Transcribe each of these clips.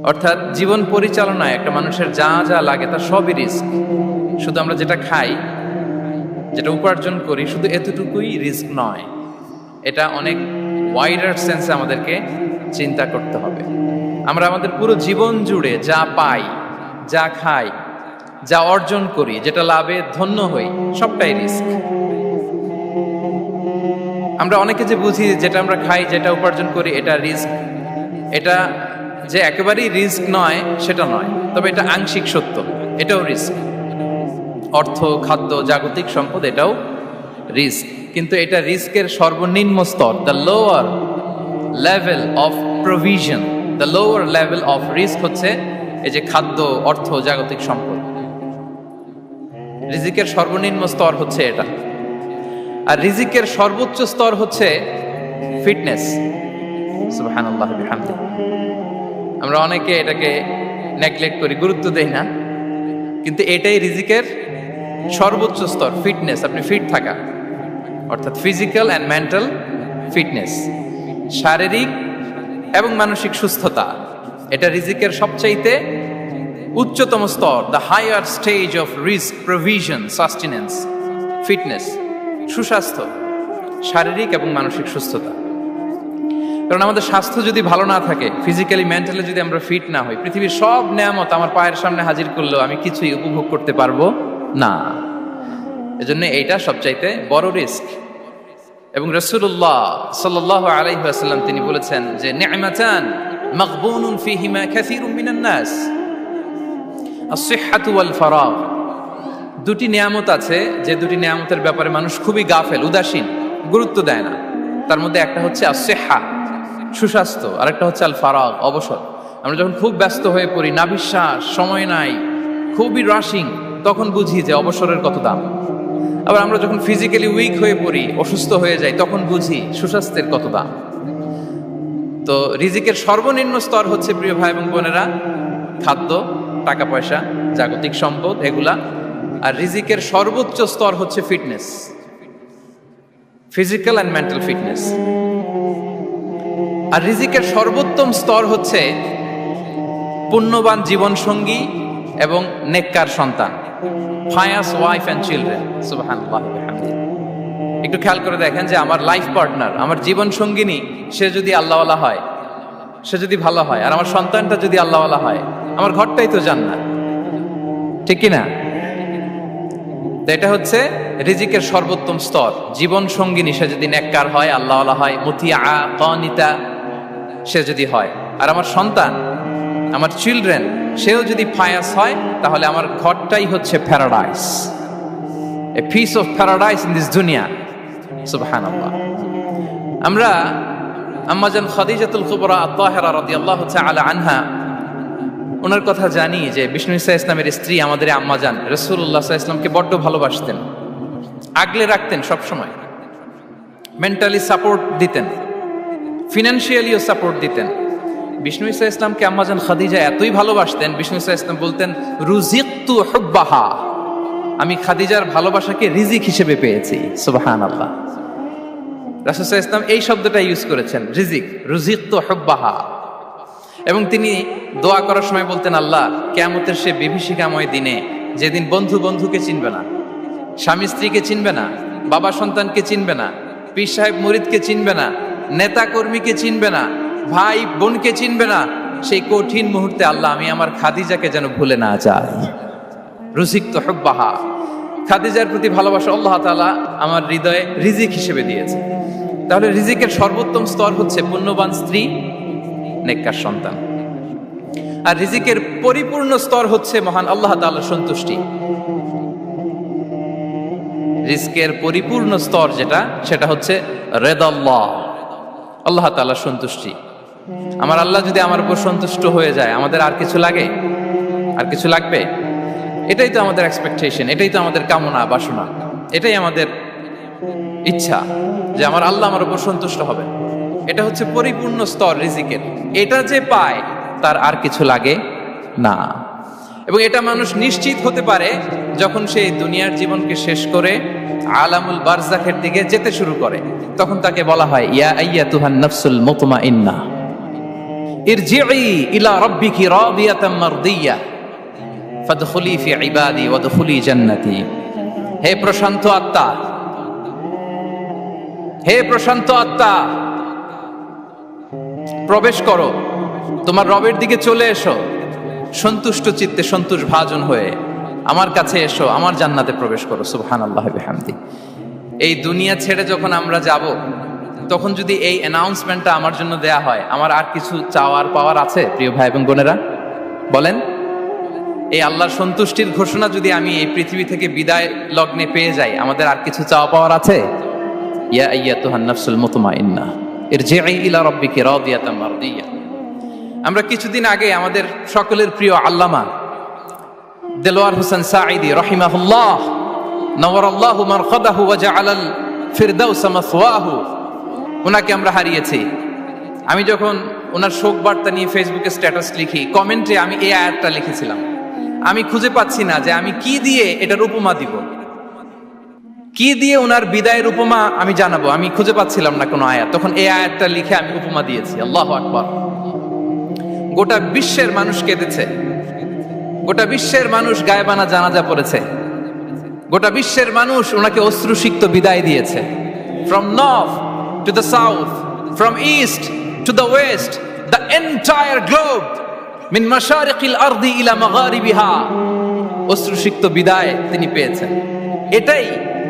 অর্থাৎ জীবন পরিচালনায় একটা মানুষের যা যা লাগে তার সবই রিস্ক। শুধু আমরা যেটা খাই, যেটা উপার্জন করি, শুধু এতটুকুই রিস্ক নয়, এটা অনেক ওয়াইডার সেন্সে আমাদেরকে চিন্তা করতে হবে। আমরা আমাদের পুরো জীবন জুড়ে যা পাই, যা খাই, যা অর্জন করি, যেটা লাভে ধন্য হই, সবটাই রিস্ক। আমরা অনেকে যে বুঝি যেটা আমরা খাই, যেটা উপার্জন করি এটা রিস্ক, এটা যে একেবারেই রিস্ক নয় সেটা নয়, তবে এটা আংশিক সত্য, এটাও রিস্ক। অর্থ, খাদ্য, জাগতিক সম্পদ এটাও রিস্ক, কিন্তু এটা রিস্কের সর্বনিম্ন স্তর, the lower level of provision, the lower level of risk হচ্ছে এই যে খাদ্য, অর্থ, জাগতিক সম্পদ। রিজিকের সর্বনিম্ন স্তর হচ্ছে এটা। আর রিজিকের সর্বোচ্চ স্তর হচ্ছে ফিটনেস। সুবহানাল্লাহ বিহামদিহি। আমরা অনেকে এটাকে নেগলেক্ট করি, গুরুত্ব দেই না, কিন্তু এটাই রিজিকের সর্বোচ্চ স্তর, ফিটনেস। আপনি ফিট থাকা, অর্থাৎ ফিজিক্যাল অ্যান্ড মেন্টাল ফিটনেস, শারীরিক এবং মানসিক সুস্থতা, এটা রিজিকের সবচাইতে উচ্চতম স্তর, দ্য হায়ার স্টেজ অফ রিস্ক প্রভিশন সাস্টেনেন্স। ফিটনেস, সুস্বাস্থ্য, শারীরিক এবং মানসিক সুস্থতা। কারণ আমাদের স্বাস্থ্য যদি ভালো না থাকে, ফিজিক্যালি মেন্টালি যদি আমরা ফিট না হই, পৃথিবীর সব নেয়ামত আমার পায়ের সামনে হাজির করলেও আমি কিছুই উপভোগ করতে পারবো না। এজন্য এইটা সবচাইতে বড় রিস্ক। এবং রাসূলুল্লাহ সাল্লাল্লাহু আলাইহি ওয়াসাল্লাম তিনি বলেছেন যে নি'মাতান মাগবুনুন ফীহিমা কাসীরুম মিনান নাস, আস-সিহহাতু ওয়াল ফারাগ। দুটি নিয়ামত আছে যে দুটি নিয়ামতের ব্যাপারে মানুষ খুবই গাফেল, উদাসীন, গুরুত্ব দেয় না। তার মধ্যে একটা হচ্ছে আস-সিহহা, সুস্বাস্থ্য, আর একটা হচ্ছে আল ফারাগ, অবসর। আমরা যখন খুব ব্যস্ত হয়ে পড়ি, নাভিশ্বাস, সময় নাই, খুবই রাশিং, তখন বুঝি যে অবসরের কত দাম। আবার আমরা যখন ফিজিক্যালি উইক হয়ে পড়ি, অসুস্থ হয়ে যাই, তখন বুঝি সুস্বাস্থ্যের কত দাম। তো রিজিকের সর্বনিম্ন স্তর হচ্ছে, প্রিয় ভাই এবং বোনেরা, খাদ্য, টাকা পয়সা, জাগতিক সম্পদ, এগুলা। আর রিজিকের সর্বোচ্চ স্তর হচ্ছে fitness, physical and mental fitness. আর রিজিকের সর্বোত্তম স্তর হচ্ছে পুণ্যবান জীবন সঙ্গী এবং নেককার সন্তান, pious ওয়াইফ অ্যান্ড চিলড্রেন। সুবহানাল্লাহ বিহামদিহি। একটু খেয়াল করে দেখেন যে আমার লাইফ পার্টনার, আমার জীবন সঙ্গিনী, সে যদি আল্লাহওয়ালা হয়, সে যদি ভালো হয়, আর আমার সন্তানটা যদি আল্লাহওয়ালা হয়, আমার ঘরটাই তো জান্নাত, ঠিক কি না? এটা হচ্ছে রিজিকের সর্বোত্তম স্তর। জীবন সঙ্গিনী সে যদি নেককার হয়, আল্লাহওয়ালা হয়, মুতিয়া কানিতা সে যদি হয়, আর আমার সন্তান, আমার চিলড্রেন, সেও যদি ফায়াস হয়, তাহলে আমার ঘরটাই হচ্ছে paradise, a piece of paradise in this দুনিয়া। সুবহানাল্লাহ। আমরা আম্মাজান খাদিজাতুল কুবরা আত-তাহিরা রাদিয়াল্লাহু তাআলা আনহা, ওনার কথা জানি যে বিষ্ণু ঈসা ইসলামের স্ত্রী আমাদের আম্মাজান রাসূলুল্লাহ সাল্লাল্লাহু আলাইহি ওয়াসাল্লামকে বড্ড ভালোবাসতেন, আগলে রাখতেন সব সময়, মেন্টালি সাপোর্ট দিতেন, ফিনান্সিয়ালিও সাপোর্ট দিতেন। বিষ্ণু ঈসা ইসলামকে আম্মাজান খাদিজা এতই ভালোবাসতেন, বিষ্ণু ঈসা ইসলাম বলতেন, রুজিকতু হুব্বাহা, আমি খাদিজার ভালোবাসাকে রিজিক হিসেবে পেয়েছি। সুবহানাল্লাহ। রাসূল সাল্লাল্লাহু আলাইহি ওয়াসাল্লাম এই শব্দটা ইউজ করেছেন, রিজিক, রুজিকতু হুব্বাহা। এবং তিনি দোয়া করার সময় বলতেন, আল্লাহ, কিয়ামতের সে বিভীষিকাময় দিনে, যেদিন বন্ধু বন্ধুকে চিনবে না, স্বামী স্ত্রীকে চিনবে না, বাবা সন্তানকে চিনবে না, পীর সাহেব মুরিদকে চিনবে না, নেতা কর্মীকে চিনবে না, ভাই বোনকে চিনবে না, সেই কঠিন মুহূর্তে আল্লাহ, আমি আমার খাদিজাকে যেন ভুলে না যাই। রুজিকতু হুব্বাহা, খাদিজার প্রতি ভালোবাসা আল্লাহ তাআলা আমার হৃদয়ে রিজিক হিসেবে দিয়েছে। তাহলে রিজিকের সর্বোত্তম স্তর হচ্ছে পুণ্যবান স্ত্রী, নেককার সন্তান। আর রিজিকের পরিপূর্ণ স্তর হচ্ছে মহান আল্লাহ তাআলার সন্তুষ্টি। রিজিকের পরিপূর্ণ স্তর যেটা, সেটা হচ্ছে রিদাল্লাহ, আল্লাহ তাআলার সন্তুষ্টি। আমার আল্লাহ যদি আমার উপর সন্তুষ্ট হয়ে যায়, আমাদের আর কিছু লাগে? আর কিছু লাগবে? এটাই তো আমাদের এক্সপেকটেশন, এটাই তো আমাদের কামনা বাসনা, এটাই আমাদের ইচ্ছা যে আমার আল্লাহ আমার উপর সন্তুষ্ট হবে। এটা হচ্ছে পরিপূর্ণ স্তর রিজিকের। এটা যে পায় তার আর কিছু লাগে না। এবং এটা মানুষ নিশ্চিত হতে পারে যখন সে দুনিয়ার জীবনকে শেষ করে আলামুল বারজাখের দিকে যেতে শুরু করে। তখন তাকে বলা হয়, ইয়া আইয়াতুহান নাফসুল মুতমাইন্নাহ, ইরজিই ইলা রাব্বিকি রাদিয়াতাম মারদিয়া ফাদখুলি ফি ইবাদি ওয়াদখুলি জান্নাতি। হে প্রশান্ত আত্মা, হে প্রশান্ত আত্মা, প্রবেশ করো, তোমার রবের দিকে চলে এসো, সন্তুষ্ট চিত্তে সন্তোষ ভাজন হয়ে আমার কাছে এসো, আমার জান্নাতে প্রবেশ করো। সুবহানাল্লাহ বিহামদি। এই দুনিয়া ছেড়ে যখন আমরা যাব, তখন যদি এই অ্যানাউন্সমেন্টটা আমার জন্য দেয়া হয়, আমার আর কিছু চাওয়ার পাওয়ার আছে? প্রিয় ভাই এবং বোনেরা বলেন, এই আল্লাহর সন্তুষ্টির ঘোষণা যদি আমি এই পৃথিবী থেকে বিদায় লগ্নে পেয়ে যাই, আমাদের আর কিছু চাওয়া পাওয়ার আছে? ইয়া আইয়াতুহান নাফসুল মুতমাইন্না ইরজিই ইলা রাব্বিকি রাদিয়াতাম মারদিয়া। আমরা কিছুদিন আগে আমাদের সকলের প্রিয় আল্লামা দেলোয়ার হোসেন সাঈদী রাহিমাহুল্লাহ নওয়ারাল্লাহু মারকাদাহু ওয়া জাআলাল ফিরদাউস মাসওয়াহু, ওনাকে আমরা হারিয়েছি। আমি যখন ওনার শোক বার্তা নিয়ে ফেসবুকে স্ট্যাটাস লিখি, কমেন্টে আমি এই আয়াতটা লিখেছিলাম। আমি খুঁজে পাচ্ছি না যে আমি কি দিয়ে এটার উপমা দিব, কি দিয়ে ওনার বিদায়ের উপমা আমি জানাবো। আমি খুঁজে পাচ্ছিলাম না কোনো আয়াত, তখন এই আয়াতটা লিখে আমি উপমা দিয়েছি। আল্লাহু আকবার। গোটা বিশ্বের মানুষ কেঁদেছে, গোটা বিশ্বের মানুষ গায়েবানা জানাজা পড়েছে, গোটা বিশ্বের মানুষ ওনাকে অশ্রুসিক্ত বিদায় দিয়েছে। From north to the south, from east to the west, the entire globe, মিন মাশারিকিল আরদি ইলা মাগারিবিহা, অশ্রুসিক্ত বিদায় তিনি পেয়েছেন। এটাই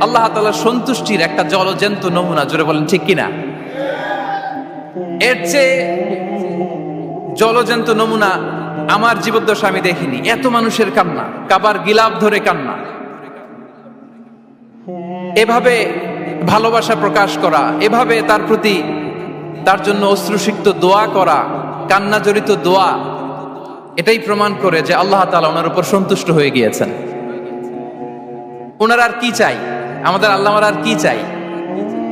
আল্লাহ তাআলার সন্তুষ্টির একটা জলজ্যান্ত নমুনা। জোরে বলেন ঠিক কিনা? এর চেয়ে জলজ্যান্ত নমুনা আমার জীবদ্দশা আমি দেখিনি। এত মানুষের কান্না, কাবার গিলাফ ধরে কান্না, এভাবে ভালোবাসা প্রকাশ করা, এভাবে তার প্রতি তার জন্য অশ্রুসিক্ত দোয়া করা, কান্না জড়িত দোয়া, এটাই প্রমাণ করে যে আল্লাহ তাআলা ওনার উপর সন্তুষ্ট হয়ে গিয়েছেন। ওনার আর কি চাই? আমাদের আল্লাহর আর কি চাই?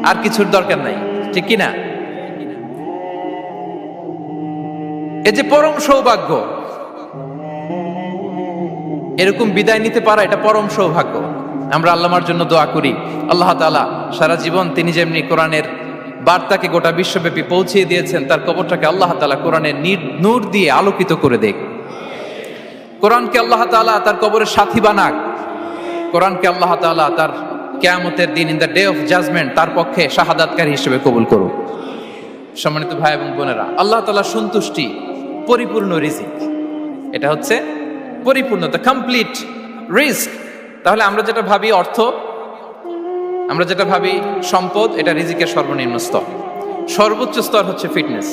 আর কিছুর দরকার নাই, ঠিক কিনা? এই যে পরম সৌভাগ্য, এরকম বিদায় নিতে পারা, এটা পরম সৌভাগ্য। আমরা আল্লাহর জন্য দোয়া করি, আল্লাহ তাআলা সারা জীবন তিনি যেমনি কোরআনের বার্তাকে গোটা বিশ্বব্যাপী পৌঁছিয়ে দিয়েছেন, তার কবরটাকে আল্লাহ তাআলা কোরআনের নূর দিয়ে আলোকিত করে দেখ। কোরআনকে আল্লাহ তাআলা তার কবরের সাথী বানাক। কোরআনকে আল্লাহ তাআলা তার কিয়ামতের দিন, in the day of judgement, তার পক্ষে শাহাদাতকারী হিসেবে কবুল করুক। সম্মানিত ভাই এবং বোনেরা, আল্লাহ তাআলার সন্তুষ্টি পরিপূর্ণ রিজিক, এটা হচ্ছে পরিপূর্ণতা, কমপ্লিট রিস্ক। তাহলে আমরা যেটা ভাবি অর্থ, আমরা যেটা ভাবি সম্পদ, এটা রিজিকের সর্বনিম্ন স্তর। সর্বোচ্চ স্তর হচ্ছে fitness,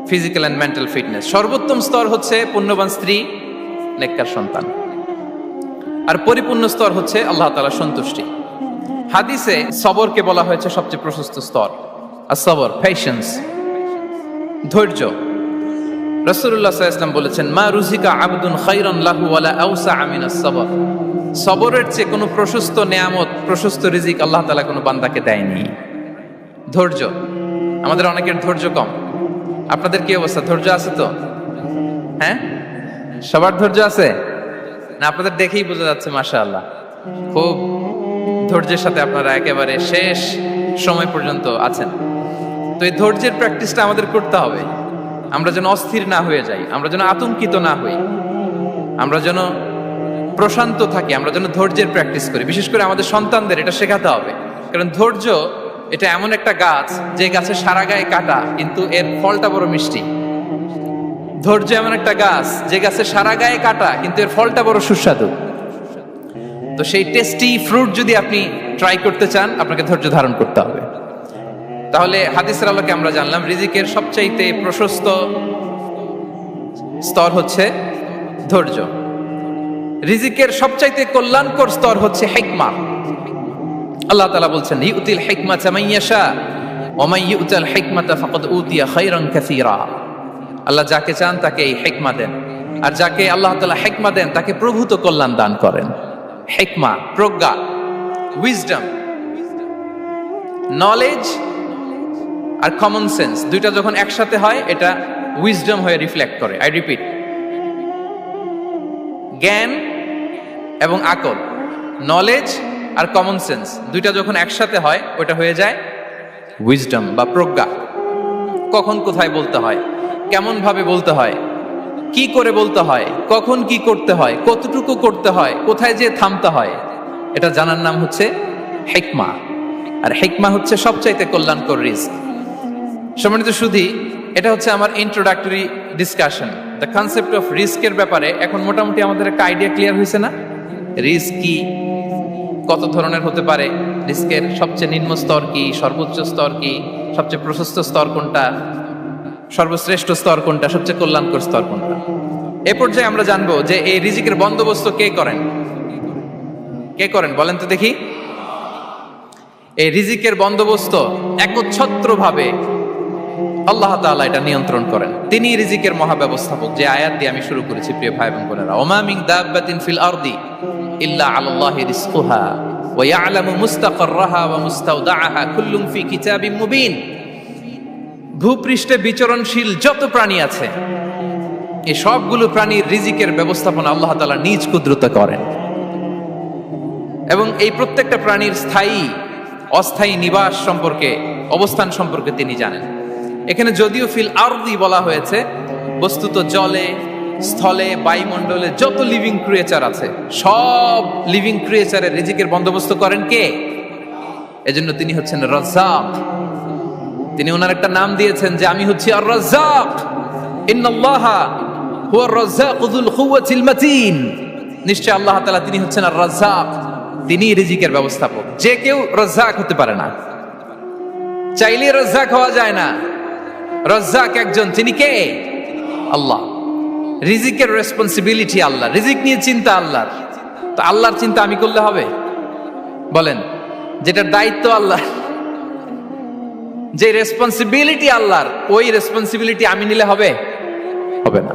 physical and mental fitness. সর্বোত্তম স্তর হচ্ছে পুণ্যবান স্ত্রী, নেককার সন্তান। আর পরিপূর্ণ স্তর হচ্ছে আল্লাহ তাআলার সন্তুষ্টি। হাদিসে সবরকে বলা হয়েছে সবচেয়ে প্রশস্ত স্তর। as-sabr, patience, ধৈর্য। রাসূলুল্লাহ সাল্লাল্লাহু আলাইহি ওয়াসাল্লাম বলেছেন, মা রুজিকা আবদুন খায়রান লাহু ওয়ালা আওসা মিনাস সাবর। সবরের চেয়ে কোনো প্রশস্ত নেয়ামত, প্রশস্ত রিজিক আল্লাহ তাআলা কোনো বান্দাকে দেয়নি। ধৈর্য, আমাদের অনেকের ধৈর্য কম। আপনাদের কি অবস্থা? ধৈর্য আছে তো? হ্যাঁ, সবার ধৈর্য আছে না? আপনাদের দেখেই বোঝা যাচ্ছে মাশাআল্লাহ, খুব ধৈর্যের সাথে আপনারা একেবারে শেষ সময় পর্যন্ত আছেন। তো এই ধৈর্যের প্র্যাকটিসটা আমাদের করতে হবে। আমরা যেন অস্থির না হয়ে যাই, আমরা যেন আতঙ্কিত না হই, আমরা যেন প্রশান্ত থাকি, আমরা যেন ধৈর্যের প্র্যাকটিস করি। বিশেষ করে আমাদের সন্তানদের এটা শেখাতে হবে। কারণ ধৈর্য এটা এমন একটা গাছ, যে গাছে সারা গায়ে কাটা কিন্তু এর ফলটা বড় মিষ্টি। ধৈর্য এমন একটা গাছ, যে গাছে সারা গায়ে কাটা কিন্তু এর ফলটা বড় সুস্বাদু। তো সেই টেস্টি ফ্রুট যদি আপনি ট্রাই করতে চান, আপনাকে ধৈর্য ধারণ করতে হবে। তাহলে হাদিসের আলোকে আমরা জানলাম রিজিকের সবচাইতে প্রশস্ত স্তর হচ্ছে ধৈর্য। রিজিকের সবচাইতে কল্যাণকর স্তর হচ্ছে হিকমা। আল্লাহ তাআলা বলছেন, ইউতিল হিকমাতা মান ইয়াশা ওয়া মান ইউতাল হিকমাতা ফাকাদ উতিয়া খায়রান কাসীরা। আল্লাহ যাকে চান তাকে এই হিকমা দেন, আর যাকে আল্লাহ তাআলা হিকমা দেন তাকে প্রভূত কল্যাণ দান করেন। হিকমা, প্রজ্ঞা, উইজডম, নলেজ আর কমন সেন্স, দুইটা যখন একসাথে হয় এটা উইজডম হয়ে রিফ্লেক্ট করে। আই রিপিট, জ্ঞান এবং আকল, নলেজ আর কমন সেন্স, দুইটা যখন একসাথে হয় ওটা হয়ে যায় উইজডম বা প্রজ্ঞা। কখন কোথায় বলতে হয়, কেমন ভাবে বলতে হয়, কি করে বলতে হয়, কখন কি করতে হয়, কতটুকু করতে হয়, কোথায় যে থামতে হয়, এটা জানার নাম হচ্ছে হিকমা। আর হিকমা হচ্ছে সবচাইতে কল্যাণকর রিস্ক। সম্মানিত সুধী, এটা হচ্ছে আমার introductory discussion. The concept of রিস্কের ব্যাপারে এখন মোটামুটি আমাদের একটা আইডিয়া ক্লিয়ার হয়েছে না? রিস্ক কি, কত ধরনের হতে পারে, রিস্কের সবচেয়ে নিম্ন স্তর কি, সর্বোচ্চ স্তর কি, সবচেয়ে প্রশস্ত স্তর কোনটা, সর্বশ্রেষ্ঠ স্তর কোনটা, সবচেয়ে কল্যাণকর স্তর কোনটা। এ পর্যায়ে আমরা জানবো যে এই রিজিকের বন্দোবস্ত কে করেন। কে করেন বলেন তো দেখি? এই রিজিকের বন্দোবস্ত একচ্ছত্রভাবে আল্লাহ তাআলা এটা নিয়ন্ত্রণ করেন। তিনি রিজিকের মহাব্যবস্থাপক। যে আয়াত দিয়ে আমি শুরু করেছি প্রিয় ভাই এবং বোনেরা, ওমা মিন দাব্বাতিন ফিল আরদি ইল্লা আলাল্লাহি রিজকুহা ওয়া ইয়ালামু মুস্তাকাররাহা ওয়া মুস্তাওদাআহা কুল্লুম ফি কিতাবিম মুবিন। ভূপৃষ্ঠে বিচরণশীল যত প্রাণী আছে, এই সবগুলো প্রাণীর রিজিকের ব্যবস্থাপনা আল্লাহ তাআলা নিজ কুদরতে করেন, এবং এই প্রত্যেকটা প্রাণীর স্থায়ী অস্থায়ী নিবাস সম্পর্কে, অবস্থান সম্পর্কে তিনি জানেন। এখানে যদিও ফিল আরদি বলা হয়েছে, বস্তুত জলে, স্থলে, বায়ুমণ্ডলে যত লিভিং ক্রিয়েচার আছে, সব লিভিং ক্রিয়েচারের রিজিকের বন্দোবস্ত করেন কে? এজন্য তিনি হচ্ছেন রাজ্জাক। তিনি ওনার একটা নাম দিয়েছেন যে আমি হচ্ছি আর রাজ্জাক, ইন্নাল্লাহা হুয়ার রাজ্জাকু যুল কুওয়াতিল মাতিন। নিশ্চয় আল্লাহ তাআলা তিনি হচ্ছেন আর রাজ্জাক, তিনি রিজিকের ব্যবস্থাপক। যে কেউ রাজ্জাক হতে পারে না, চাইলে রাজ্জাক হওয়া যায় না। রাজ্জাক একজন, তিনি কে? আল্লাহ। রিজিকের রেসপন্সিবিলিটি আল্লাহ, রিজিক নিয়ে চিন্তা আল্লাহর। তো আল্লাহর চিন্তা আমি করলে হবে? বলেন, যেটার দায়িত্ব আল্লাহ, যে রেসপন্সিবিলিটি আল্লাহর, ওই রেসপন্সিবিলিটি আমি নিলে হবে? হবে না।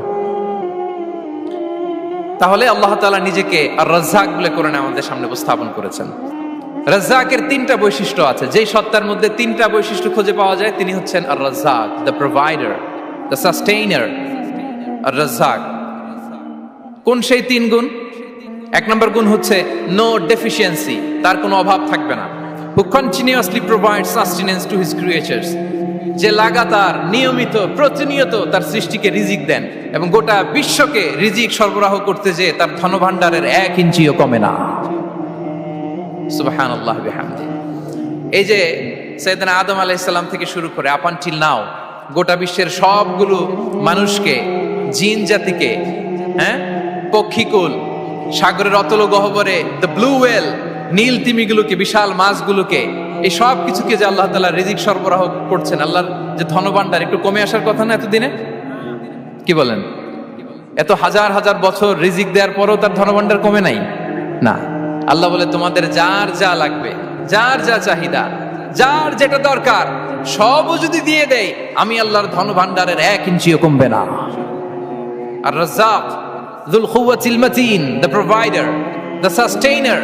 তাহলে আল্লাহ তাআলা নিজেকে আর রাজ্জাক বলে কোরআনে আমাদের সামনে উপস্থাপন করেছেন। রাজ্জাকের তিনটা বৈশিষ্ট্য আছে। যেই সত্তার মধ্যে তিনটা বৈশিষ্ট্য খুঁজে পাওয়া যায়, তিনি হচ্ছেন আর রাজ্জাক, দ্য প্রোভাইডার, দ্য সাস্টেইনার। আর রাজ্জাক কোন সেই তিন গুণ? এক নম্বর গুণ হচ্ছে নো ডেফিসিয়েন্সি, তার কোনো অভাব থাকবে না। হু continuously provide sustenance to his creatures, যে লাগাতার, নিয়মিত, প্রতিনিয়ত তার সৃষ্টিকে রিজিক দেন, এবং গোটা বিশ্বকে রিজিক সরবরাহ করতে যে তার ধনভাণ্ডারের 1 ইঞ্চিও কমে না। সুবহানাল্লাহ বিহামদি। এই যে সাইয়েদনা আদম আলাইহিস সালাম থেকে শুরু করে আপ আনটিল নাও, গোটা বিশ্বের সবগুলো মানুষকে, জিন জাতিকে, পক্ষীকুল, সাগরের অতল গহ্বরে দ্য ব্লু ওয়েল, নীল তিমিগুলোকে, বিশাল মাছগুলোকে, এই সব কিছুকে যে আল্লাহ তাআলা রিজিক সরবরাহ করছেন, আল্লাহর যে ধনভাণ্ডার একটু কমে আসার কথা না এতদিনে? কি বলেন? এত হাজার হাজার বছর রিজিক দেওয়ার পরও তার ধনভাণ্ডার কমে নাই? না। আল্লাহ বলে, তোমাদের যার যা লাগবে, যার যা চাহিদা, যার যেটা দরকার, সবও যদি দিয়ে দেয়, আমি আল্লাহর ধনভাণ্ডারের 1 ইঞ্চিও কমবে না। আর Razzak যুল কুওয়াতিল মাতিন, the provider, the sustainer.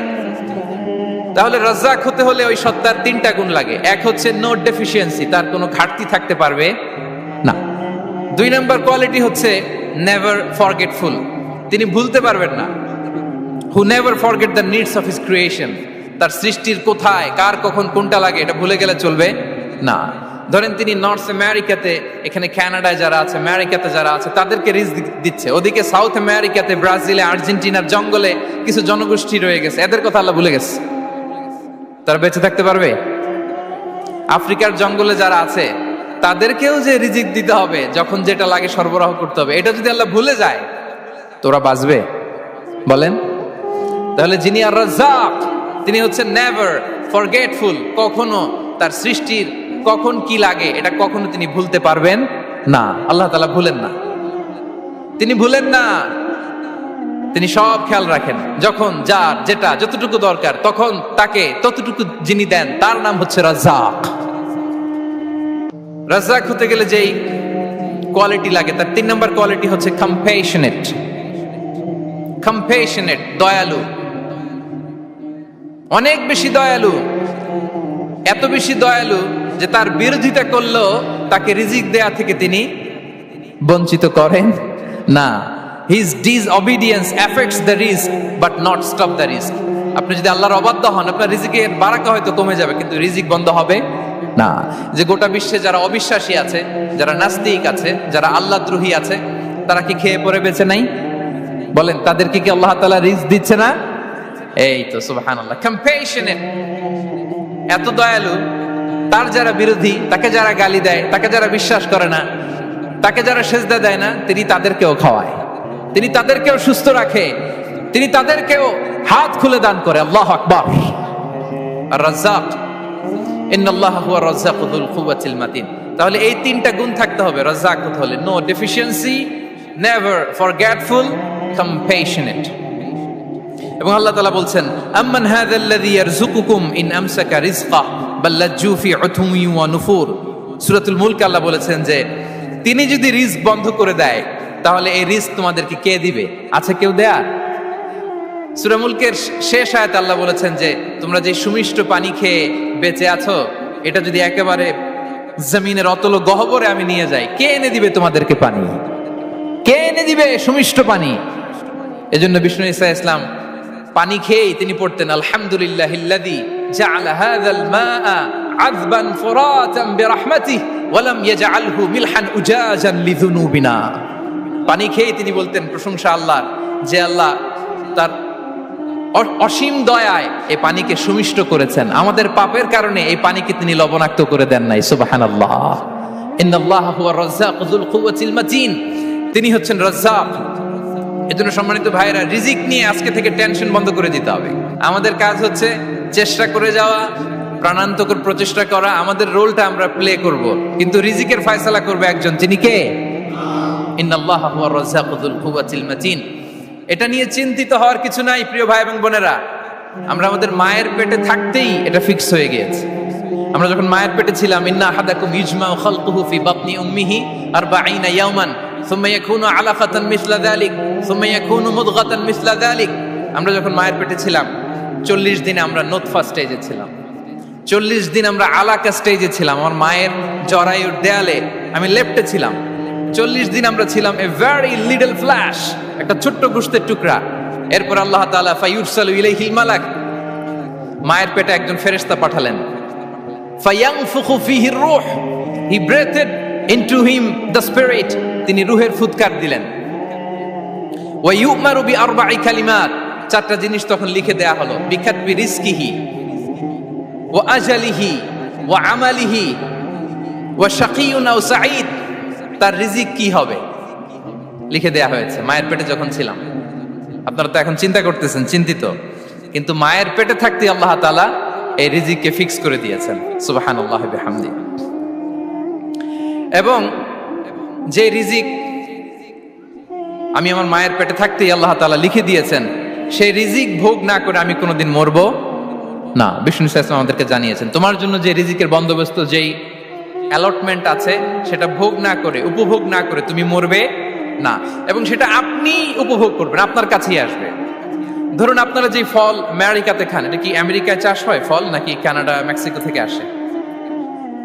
তাহলে রাজ্জাক হতে হলে ওই সত্তার তিনটা গুণ লাগে। এক হচ্ছে নো ডেফিসিয়েন্সি, তার কোনো ঘাটতি থাকতে পারবে না। 2 নম্বর কোয়ালিটি হচ্ছে নেভার ফরগেটফুল, তিনি ভুলতে পারবেন না। Who never forget the needs of his creation, তার সৃষ্টির কোথায়, কার, কখন, কোনটা লাগে এটা ভুলে গেলে চলবে না। ধরেন তিনি নর্থ আমেরিকাতে, এখানে কানাডায় যারা আছে, আমেরিকাতে যারা আছে, তাদেরকে রিস্ক দিচ্ছে। ওদিকে সাউথ আমেরিকাতে, ব্রাজিলে, আর্জেন্টিনার জঙ্গলে কিছু জনগোষ্ঠী রয়ে গেছে, এদের কথা আল্লাহ ভুলে গেছে। তারা বেঁচে থাকতে পারবে? আফ্রিকার জঙ্গলে যারা আছে, তাদেরকেও যে রিজিক দিতে হবে, যখন যেটা লাগে সরবরাহ করতে হবে, এটা যদি আল্লাহ ভুলে যায়, তোরা বাঁচবে? বলেন। তাহলে যিনি আর রাজ্জাক, তিনি হচ্ছেন নেভার ফরগেটফুল, কখনো তার সৃষ্টির কখন কি লাগে এটা কখনো তিনি ভুলতে পারবেন না। আল্লাহ তাআলা ভুলেন না, তিনি ভুলেন না, তিনি সব খেয়াল রাখেন। যখন যার যেটা যতটুকু দরকার, তখন তাকে ততটুকু যিনি দেন, তার নাম হচ্ছে রাজ্জাক। রাজ্জাক হতে গেলে যেই কোয়ালিটি লাগে, তার 3 নম্বর কোয়ালিটি হচ্ছে কম্প্যাশনেট। কম্প্যাশনেট, দয়ালু, অনেক বেশি দয়ালু। এত বেশি দয়ালু যে তার বিরোধিতা করলেও তাকে রিজিক দেয়া থেকে তিনি বঞ্চিত করেন না। His disobedience affects the risk but not stop the risk. আপনি যদি আল্লাহর অবাধ্য হন, আপনার রিজিকের বারাকা হয়তো কমে যাবে, কিন্তু রিজিক বন্ধ হবে না। যে গোটা বিশ্বে যারা অবিশ্বাসী আছে, যারা নাস্তিক আছে, যারা আল্লাহদ্রোহী আছে, তারা কি খেয়ে পরে বেঁচে নাই? বলেন, তাদেরকে কি আল্লাহ তাআলা রিজক দিচ্ছে না? এই তো সুবহানাল্লাহ, কম্প্যাশনেট, এত দয়ালু। তার যারা বিরোধী, তাকে যারা গালি দেয়, তাকে যারা বিশ্বাস করে না, তাকে যারা সেজদা দেয় না, তিনি তাদেরকেও খাওয়ায়, তিনি তাদেরকেও সুস্থ রাখে, তিনি তাদেরকেও হাত খুলে দান করে। আল্লাহু আকবার। আর রাজ্জাক, ইন্নাল্লাহা হুয়া রাজ্জাকু যুল কুওয়াতিল মাতিন। তাহলে এই তিনটা গুণ থাকতে হবে রাজ্জাক হতে হলে: no deficiency, never forgetful, compassionate. এবং আল্লাহ তাআলা বলছেন, আম্মান হাযাল্লাযী ইয়ারযুকুকুম ইন আমসাকা রিজকা বাল লাজ্জু ফি উতুমি ওয়া নুফুর। সূরাতুল মুলক আল্লাহ বলেছেন যে তিনি যদি রিজক বন্ধ করে দেয়, তাহলে এই রিজক তোমাদেরকে কে দিবে? আছে কেউ দেয়া? সূরা মুলকের শেষ আয়াতে আল্লাহ বলেছেন যে তোমরা যে সুমিষ্ট পানি খেয়ে বেঁচে আছো, এটা যদি একেবারে জমিনের অতল গহ্বরে আমি নিয়ে যাই, কে এনে দিবে তোমাদেরকে পানি? কে এনে দিবে সুমিষ্ট পানি? এজন্য বিষ্ণু ঈসা ইসলাম পানি খেয়েই তিনি পড়তেন, আলহামদুলিল্লাহিল্লাযী জাআলা হাযাল মাআ আযবান ফুরাতান বিরাহমাতিহি ওয়া লাম ইয়াজআলহু মিলহান উজাজান লিযুনুবিনা। পানি খেয়েই তিনি বলতেন প্রশংসা আল্লাহর, যে আল্লাহ তার অসীম দয়ায় এই পানিকে সুমিষ্ট করেছেন, আমাদের পাপের কারণে এই পানিকে তিনি লবণাক্ত করে দেন নাই। সুবহানাল্লাহ। ইন্নাল্লাহা হুয়া রাজ্জাকু যুল কুওয়াতিল মাতিন। তিনি হচ্ছেন রাজ্জাক। এজন্য সম্মানিত ভাইরা, রিজিক নিয়ে আজকে থেকে টেনশন বন্ধ করে দিতে হবে। আমাদের কাজ হচ্ছে চেষ্টা করে যাওয়া, প্রাণান্তকর প্রচেষ্টা করা, আমাদের রোলটা আমরা প্লে করব, কিন্তু রিজিকের ফয়সালা করবে একজন, তিনি কে? ইন্নাল্লাহা হুয়া রাজ্জাকু যুল কুওয়াতিল মাতিন। এটা নিয়ে চিন্তিত হওয়ার কিছু নাই প্রিয় ভাই এবং বোনেরা। আমরা আমাদের মায়ের পেটে থাকতেই এটা ফিক্স হয়ে গিয়েছে। আমরা যখন মায়ের পেটে ছিলাম, ইন্না আহাদাকুম ইজমাউ খালকুহু ফি বাতনি উম্মিহি 40 ইয়াওমান সুম্মা ইয়াকুনু আলাকাতান মিসলা যালিক সুম্মা ইয়াকুনু মুদগাতান মিসলা যালিক। আমরা যখন মায়ের পেটে ছিলাম 40 দিন আমরা নুতফা স্টেজে ছিলাম, 40 দিন আমরা আলাকা স্টেজে ছিলাম। আমার মায়ের জরায়ুর দেয়ালে আমি লেপ্টে ছিলাম। 40 দিন আমরা ছিলাম এ ভেরি লিটল ফ্ল্যাশ, একটা ছোট্ট গোশতের টুকরা। এরপর আল্লাহ তাআলা ফায়ুরসালু ইলাইহিল মালাক, মায়ের পেটে একজন ফেরেশতা পাঠালেন। ফায়ানফুখু ফিহির রূহ, he breathed into him the spirit, তিনি রূহের ফুৎকার দিলেন। ওয়া ইউমারু বিআরবা'i কালিমাত, চারটা জিনিস তখন লিখে দেয়া হলো। বিকাতবি রিজকিহি ওয়া আজালিহি ওয়া আমালিহি ওয়া শাকিয়ুন আও সাঈদ, তার রিজিক কি হবে লিখে দেয়া হয়েছে মায়ের পেটে যখন ছিলাম। আপনারা তো এখন চিন্তা করতেছেন, চিন্তিত, কিন্তু মায়ের পেটে থাকতে আল্লাহ তাআলা এই রিজিককে ফিক্স করে দিয়েছেন। সুবহানাল্লাহি ওয়া বিহামদিহি। এবং যে রিজিক আমি আমার মায়ের পেটে থাকতেই আল্লাহ তাআলা লিখে দিয়েছেন, সেই রিজিক ভোগ না করে আমি কোনোদিন মরবো না। বিষ্ণু ইসলাম আমাদেরকে জানিয়েছেন, তোমার জন্য যে রিজিকের বন্দোবস্ত, যেই অ্যালটমেন্ট আছে, সেটা ভোগ না করে, উপভোগ না করে তুমি মরবে না। এবং সেটা আপনি উপভোগ করবেন, আপনার কাছেই আসবে। ধরুন আপনারা যে ফল আমেরিকাতে খান, এটা কি আমেরিকায় চাষ হয় ফল, নাকি কানাডা মেক্সিকো থেকে আসে?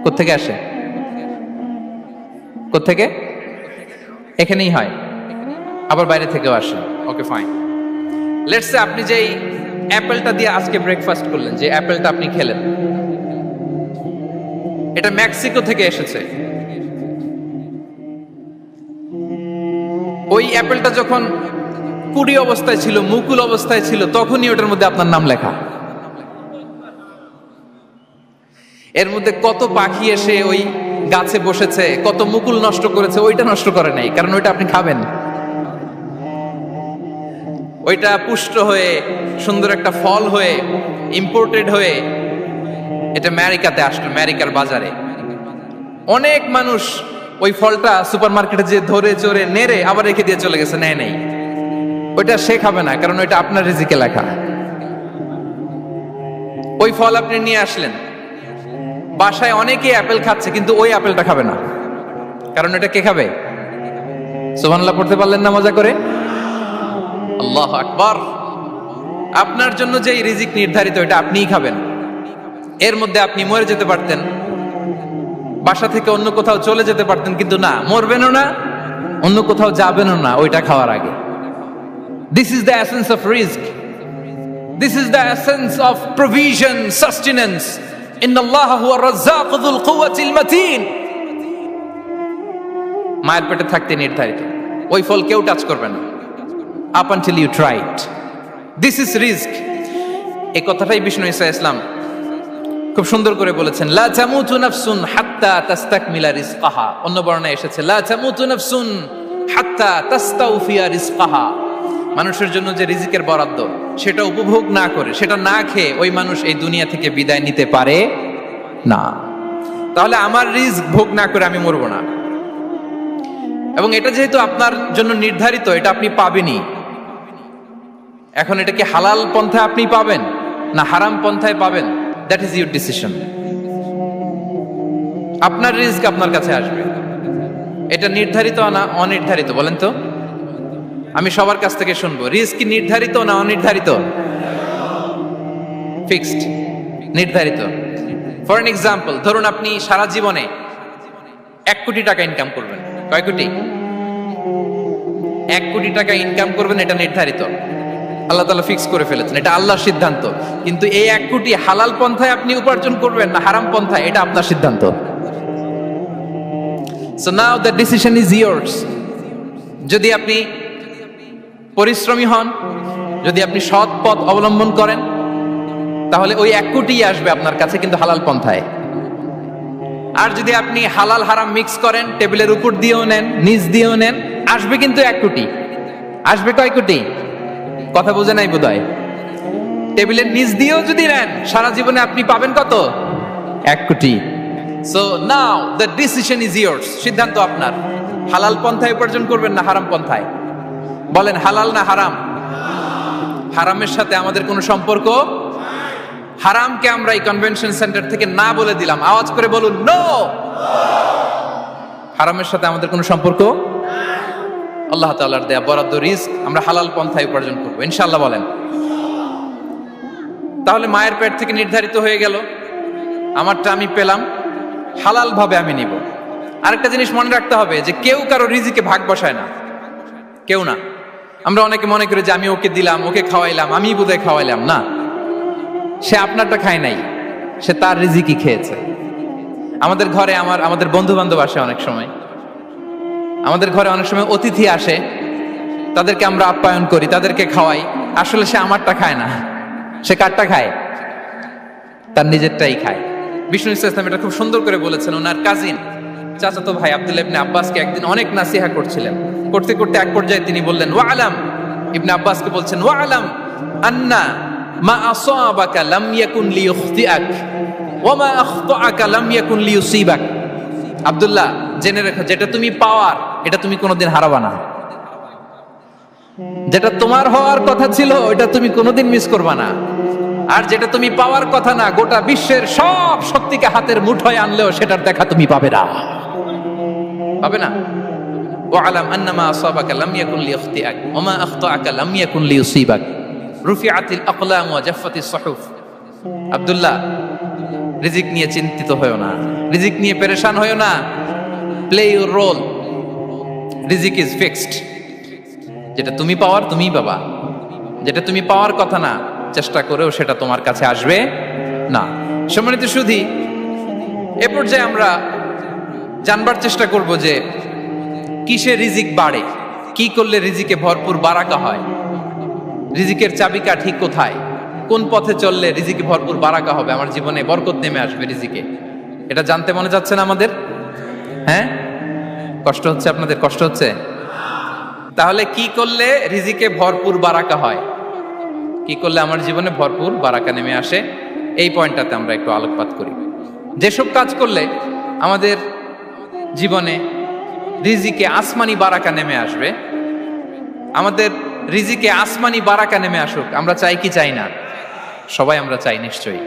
কোত্থেকে আসে? কোত্থেকে? এখানেই হয়, আবার বাইরে থেকেও আসে। Okay fine. লেটস সে আপনি যেই অ্যাপেলটা দিয়ে আজকে ব্রেকফাস্ট করলেন, যে অ্যাপেলটা আপনি খেলেন, এটা মেক্সিকো থেকে এসেছে। ওই অ্যাপেলটা যখন কুড়ি অবস্থায় ছিল, মুকুল অবস্থায় ছিল, তখনই ওটার মধ্যে আপনার নাম লেখা। এর মধ্যে কত পাখি এসে ওই গাছে বসেছে, কত মুকুল নষ্ট করেছে, ওইটা নষ্ট করে নাই, কারণ ওইটা আপনি খাবেন। ওইটা পুষ্ট হয়ে সুন্দর একটা ফল হয়ে ইম্পোর্টেড হয়ে এটা আমেরিকাতে আসলো, আমেরিকার বাজারে। অনেক মানুষ ওই ফলটা সুপার মার্কেটে যে ধরে চড়ে নেড়ে আবার রেখে দিয়ে চলে গেছে, নেয় নেই। ওইটা সে খাবে না, কারণ ওইটা আপনার রিজিকে লেখা। ওই ফল আপনি নিয়ে আসলেন, বাসায় অনেকে অ্যাপেল খাচ্ছে, কিন্তু ওই অ্যাপেলটা খাবে না, কারণ এটা কে খাবে? সুবহানাল্লাহ পড়তে পারলেন না মজা করে? আল্লাহু আকবার। আপনার জন্য যে রিজিক নির্ধারিত, এটা আপনিই খাবেন। এর মধ্যে আপনি মরে যেতে পারতেন, বাসা থেকে অন্য কোথাও চলে যেতে পারতেন, কিন্তু না, মরবেনও না, অন্য কোথাও যাবেনও না ওইটা খাওয়ার আগে। This is the essence of risk, this is the essence of provision, sustenance. ইন্নাল্লাহা হুয়ার রাজ্জাকু যুল কুওয়াতিল মাতিন। মায়ের পেটে থাকতে নির্ধারিত, ওই ফল কেউ টাচ করবে না up until you try it. This is রিস্ক। এই কথাটাই বিষ্ণু ঈসা ইসলাম খুব সুন্দর করে বলেছেন, লা তামুতু নাফসুন হাত্তা তাস্তাকমিলা রিজকাহা। অন্য বর্ণনায় এসেছে লা তামুতু নাফসুন হাত্তা তাস্তাউফিয়া রিজকাহা। মানুষের জন্য যে রিজিকের বরাদ্দ সেটা উপভোগ না করে, সেটা না খেয়ে ওই মানুষ এই দুনিয়া থেকে বিদায় নিতে পারে না। তাহলে আমার রিস্ক ভোগ না করে আমি মরবো না, এবং এটা যেহেতু আপনার জন্য নির্ধারিত, এটা আপনি পাবেনই। এখন এটা কি হালাল পন্থায় আপনি পাবেন না হারাম পন্থায় পাবেন, দ্যাট ইজ ইউর ডিসিশন। আপনার রিস্ক আপনার কাছে আসবে, এটা নির্ধারিত না অনির্ধারিত বলেন তো? আমি সবার কাছ থেকে শুনবো, রিস্ক কি নির্ধারিত না অনির্ধারিত? ফিক্সড, নির্ধারিত। ফর এন এক্সাম্পল, ধরুন আপনি সারা জীবনে 1 কোটি টাকা ইনকাম করবেন। কয় কোটি? 1 কোটি টাকা ইনকাম করবেন, এটা নির্ধারিত, আল্লাহ তাআলা ফিক্স করে ফেলেছেন, এটা আল্লাহর সিদ্ধান্ত। কিন্তু এই 1 কোটি হালাল পন্থায় আপনি উপার্জন করবেন না হারাম পন্থায়, এটা আপনার সিদ্ধান্ত। So now the decision is yours. যদি আপনি পরিশ্রমী হন, যদি আপনি সৎ পথ অবলম্বন করেন, তাহলে ওই 1 কোটি আসবে আপনার কাছে, কিন্তু হালাল পন্থায়। আর যদি আপনি হালাল হারাম মিক্স করেন, টেবিলের উপর দিয়েও নেন নিচ দিয়েও নেন, আসবে কিন্তু 1 কোটি। আসবে কয় কোটি? কথা বোঝে নাই বোধহয়। টেবিলের নিচ দিয়েও যদি নেন, সারা জীবনে আপনি পাবেন কত? 1 কোটি। So now the decision is years. সিদ্ধান্ত আপনার। হালাল পন্থায় উপার্জন করবেন না হারাম পন্থায়? বলেন হালাল না হারাম? হারামের সাথে আমাদের কোনো সম্পর্ক? হারামকে আমরা এই কনভেনশন সেন্টার থেকে না বলে দিলাম, আওয়াজ করে বলুন নো। হারামের সাথে আমাদের কোনো সম্পর্ক? আল্লাহ তাআলার দেয়া বরাদ্দ রিস্ক আমরা হালাল পন্থায় উপার্জন করবো ইনশাআল্লাহ। বলেন। তাহলে মায়ের পেট থেকে নির্ধারিত হয়ে গেল, আমারটা আমি পেলাম, হালাল ভাবে আমি নিব। আরেকটা জিনিস মনে রাখতে হবে যে কেউ কারো রিজিকে ভাগ বসায় না, কেউ না। আমরা অনেকে মনে করি যে আমি ওকে দিলাম, ওকে খাওয়াইলাম, আমি বোধহয় খাওয়াইলাম। না, সে আপনারটা খায় নাই, সে তার রিজিকই খেয়েছে। আমাদের ঘরে আমাদের বন্ধু বান্ধব আসে, অনেক সময় আমাদের ঘরে অনেক সময় অতিথি আসে, তাদেরকে আমরা আপ্যায়ন করি, তাদেরকে খাওয়াই। আসলে সে আমারটা খায় না, সে কারটা খায়? তার নিজেরটাই খায়। বিষ্ণু ইসলাম এটা খুব সুন্দর করে বলেছেন। ওনার কাজিন চাচাতো ভাই আব্দুল্লাহ ইবনে আব্বাসকে একদিন অনেক নাসিহা করছিলেন। করতে করতে এক পর্যায়ে তিনি বললেন, ওয়া আলাম, ইবনে আব্বাসকে বলছেন, ওয়া আলাম আন্না মা আসাবাকা লাম ইয়াকুন লিইখতিআক ওয়া মা আখতাআকা লাম ইয়াকুন লিইউসিবাক। আব্দুল্লাহ, জেনে রেখো, যেটা তুমি পাওয়ার এটা তুমি কোনোদিন হারাবা না। যেটা তোমার হওয়ার কথা ছিল ওটা তুমি কোনোদিন মিস করবা না। আর যেটা তুমি পাওয়ার কথা না, গোটা বিশ্বের সব শক্তিকে হাতের মুঠোয় আনলেও সেটার দেখা তুমি পাবে না, পাবে না। ওয়ালাম আন্নামা আসাবাকা লাম ইয়াকুন লিইখতিআক ওয়া মা আখতাআকা লাম ইয়াকুন লিইউসিবাক রুফিআতিল আকলাম ওয়া জাফফাতিস সুহুফ। আব্দুল্লাহ, রিজিক নিয়ে চিন্তিত হয়ো না, রিজিক নিয়ে পেরেশান হয়ো না। প্লে ইউর রোল, রিজিক ইজ ফিক্সড। যেটা তুমি পাওয়ার তুমিই পাবা, যেটা তুমি পাওয়ার কথা না, চেষ্টা করেও সেটা তোমার কাছে আসবে না। সম্মানিত সুধী, এ পর্যায়ে আমরা জানবার চেষ্টা করব যে কিসে রিজিক বাড়ে, কি করলে রিজিকে ভরপুর বারাকা হয়, রিজিকের চাবিকাঠি কোথায়, কোন পথে চললে রিজিকে ভরপুর বারাকা হবে, আমার জীবনে বরকত নেমে আসবে রিজিকে। এটা জানতে মনে যাচ্ছে না আমাদের? হ্যাঁ, কষ্ট হচ্ছে আপনাদের? কষ্ট হচ্ছে? তাহলে কি করলে রিজিকে ভরপুর বারাকা হয়, কি করলে আমার জীবনে ভরপুর বারাকা নেমে আসে, এই পয়েন্টটাতে আমরা একটু আলোকপাত করি। যেসব কাজ করলে আমাদের জীবনে রিজিকে আসমানি বারাকা নেমে আসবে, আমাদের রিজিকে আসমানি বারাকা নেমে আসুক, আমরা চাই কি চাই না? সবাই আমরা চাই নিশ্চয়ই।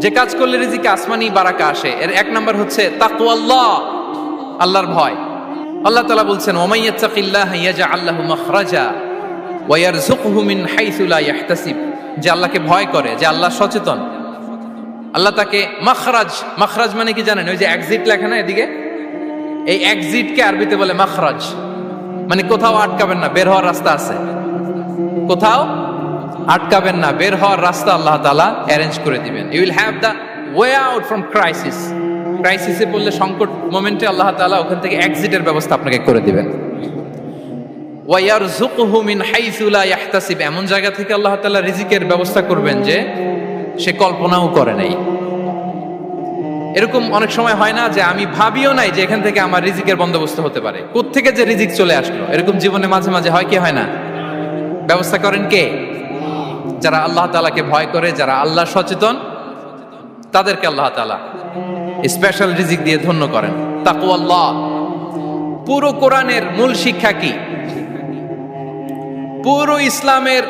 যে কাজ করলে রিজিকে আসমানি বারাকা আসে, এর 1 নাম্বার হচ্ছে তাকওয়াল্লাহ, আল্লাহর ভয়। আল্লাহ তাআলা বলছেন, ওমাই ইয়াত্তাকিল্লাহা ইয়াজআল লাহু মাখরাজা ওয়া ইয়ারযুকহু মিন হাইসু লা ইয়াহতাসিব। যে আল্লাহকে ভয় করে, যে আল্লাহ সচেতন, আল্লাহ তাকে মাখরাজ, মাখরাজ মানে কি জানেন? ওই যে এক্সিট লেখা না এদিকে, এই এক্সিটকে আরবিতে বলে মাখরাজ, মানে কোথাও আটকাবেন না, বের হওয়ার রাস্তা আছে, কোথাও আটকাবেন না, বের হওয়ার রাস্তা আল্লাহ তাআলা অ্যারেঞ্জ করে দিবেন। You will have the way out from crisis. ক্রাইসিসে পড়লে, সংকট মোমেন্টে আল্লাহ তাআলা ওখান থেকে এক্সিটের ব্যবস্থা আপনাকে করে দিবেন। ওয়া ইয়ারযুকুহু মিন হাইসু লা ইয়াহতাসিব, এমন জায়গা থেকে আল্লাহ তাআলা রিজিকের ব্যবস্থা করবেন যে সে কল্পনাও করে নাই। এরকম অনেক সময় হয় না যে আমি ভাবিও নাই যে এখান থেকে আমার রিজিকের বন্দোবস্ত হতে পারে, কোত্থেকে যে রিজিক চলে আসলো। এরকম জীবনে মাঝে মাঝে হয় কি হয় না? ব্যবস্থা করেন কে? যারা আল্লাহ তাআলাকে ভয় করে, যারা আল্লাহ সচেতন, তাদেরকে আল্লাহ তাআলা স্পেশাল রিজিক দিয়ে ধন্য করেন। তাকওয়াল্লাহ। পুরো কোরআনের মূল শিক্ষা কি? পুরো ইসলামের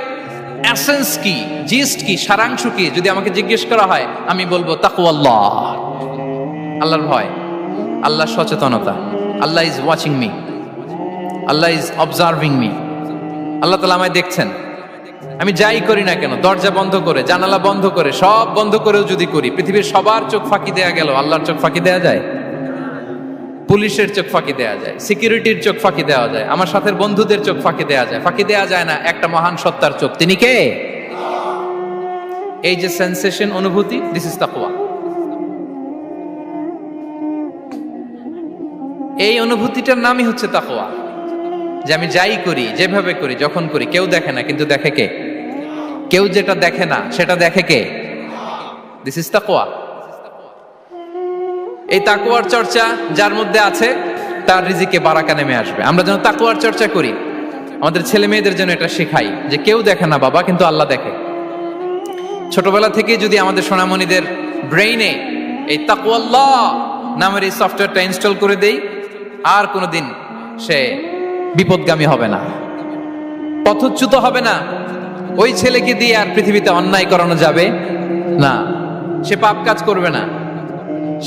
এসেন্স কি, জিস্ট কি, সারাংশ কি যদি আমাকে জিজ্ঞেস করা হয়, আমি বলবো তাকওয়াল্লাহ, আল্লাহর ভয়, আল্লাহর সচেতনতা। Allah is watching me, Allah is observing me. আল্লাহ তাআলা আমায় দেখছেন। আমি যাই করি না কেন, দরজা বন্ধ করে, জানালা বন্ধ করে, সব বন্ধ করেও যদি করি, পৃথিবীর সবার চোখ ফাঁকি দেয়া গেল, আল্লাহর চোখ ফাঁকি দেয়া যায়? পুলিশের চোখ ফাঁকি দেয়া যায়, সিকিউরিটির চোখ ফাঁকি দেওয়া যায়, আমার সাথে বন্ধুদের চোখ ফাঁকি দেয়া যায়, ফাঁকি দেয়া যায় না একটা মহান সত্তার চোখ। তিনি কে? এই যে সেন্সেশন, অনুভূতি, দিস ইজ তাকওয়া। এই অনুভূতিটার নামই হচ্ছে তাকওয়া। যে আমি যাই করি, যেভাবে করি, যখন করি, কেউ দেখে না, কিন্তু দেখে কে? কেউ যেটা দেখে না সেটা দেখে কে? দিস ইজ তাকওয়া। এই তাকওয়ার চর্চা যার মধ্যে আছে, তার রিজিকে বারাকা নেমে আসবে। আমরা যেন তাকওয়ার চর্চা করি, আমাদের ছেলে মেয়েদের জন্য এটা শেখাই যে কেউ দেখে না বাবা, কিন্তু আল্লাহ দেখে। ছোটবেলা থেকে যদি আমাদের সোনামণিদের ব্রেইনে এই তাকওয়াল্লাহ নামের এই সফটওয়্যারটা ইনস্টল করে দেই, আর কোনোদিন সে বিপদগামী হবে না, পথচ্যুত হবে না। ওই ছেলেকে দিয়ে আর পৃথিবীতে অন্যায় করানো যাবে না। সে পাপ কাজ করবে না,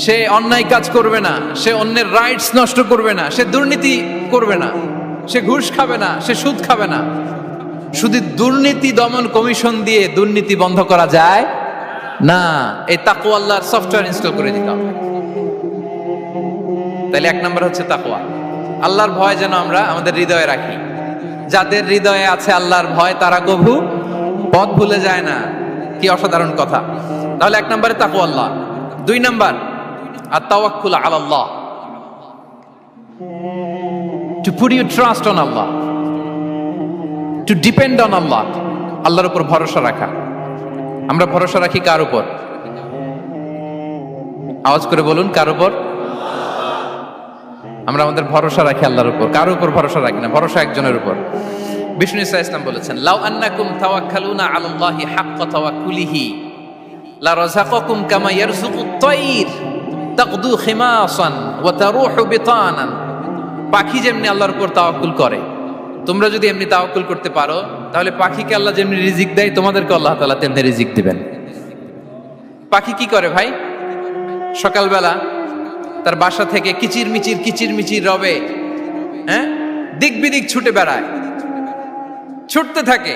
সে অন্যায় কাজ করবে না, সে অন্যের রাইটস নষ্ট করবে না, সে দুর্নীতি করবে না, সে ঘুষ খাবে না, সে সুদ খাবে না। শুধু দুর্নীতি দমন কমিশন দিয়ে দুর্নীতি বন্ধ করা যায় না। এই তাকওয়া আল্লাহর সফটওয়্যার ইনস্টল করে দিতে হবে। তাহলে এক নম্বর হচ্ছে তাকওয়া। আল্লাহর ভয় যেন আমরা আমাদের হৃদয়ে রাখি। যাদের হৃদয়ে আছে আল্লাহর ভয়, তারা কভু পথ ভুলে যায় না। কি অসাধারণ কথা! তাহলে এক নম্বরে তাকওয়া আল্লাহ। দুই নম্বর আত-তাওয়াক্কুল আলাল্লাহ, to put your trust on Allah, to depend on Allah, আল্লাহর উপর ভরসা রাখা। আমরা ভরসা রাখি কার উপর? আওয়াজ করে বলুন, কার উপর? আমরা আমাদের ভরসা রাখি আল্লাহর উপর, কার উপর ভরসা রাখি না, ভরসা একজনের উপর। বিষ্ণু ইসা ইসলাম বলেছেন, লাউ আন্নাকুম তাওয়াক্কালুনা আলাল্লাহি হাক্কা তাওয়াক্কুলিহি লা রাযাকাকুম কামা ইয়ারযুকুত তায়র তাকদু খিমাসান ওয়া তারুহু বিতানান। পাখি যেমনি আল্লাহর উপর তাওয়াক্কুল করে, তোমরা যদি এমনি তাওয়াক্কুল করতে পারো, তাহলে পাখিকে আল্লাহ যেমনি রিজিক দেয়, তোমাদেরকে আল্লাহ তাআলা তেমনি রিজিক দিবেন। পাখি কি করে ভাই? সকালবেলা তার বাসা থেকে কিচির মিচির রবে, হ্যাঁ, দিক বিদিক ছুটে বেড়ায়, ছুটতে থাকে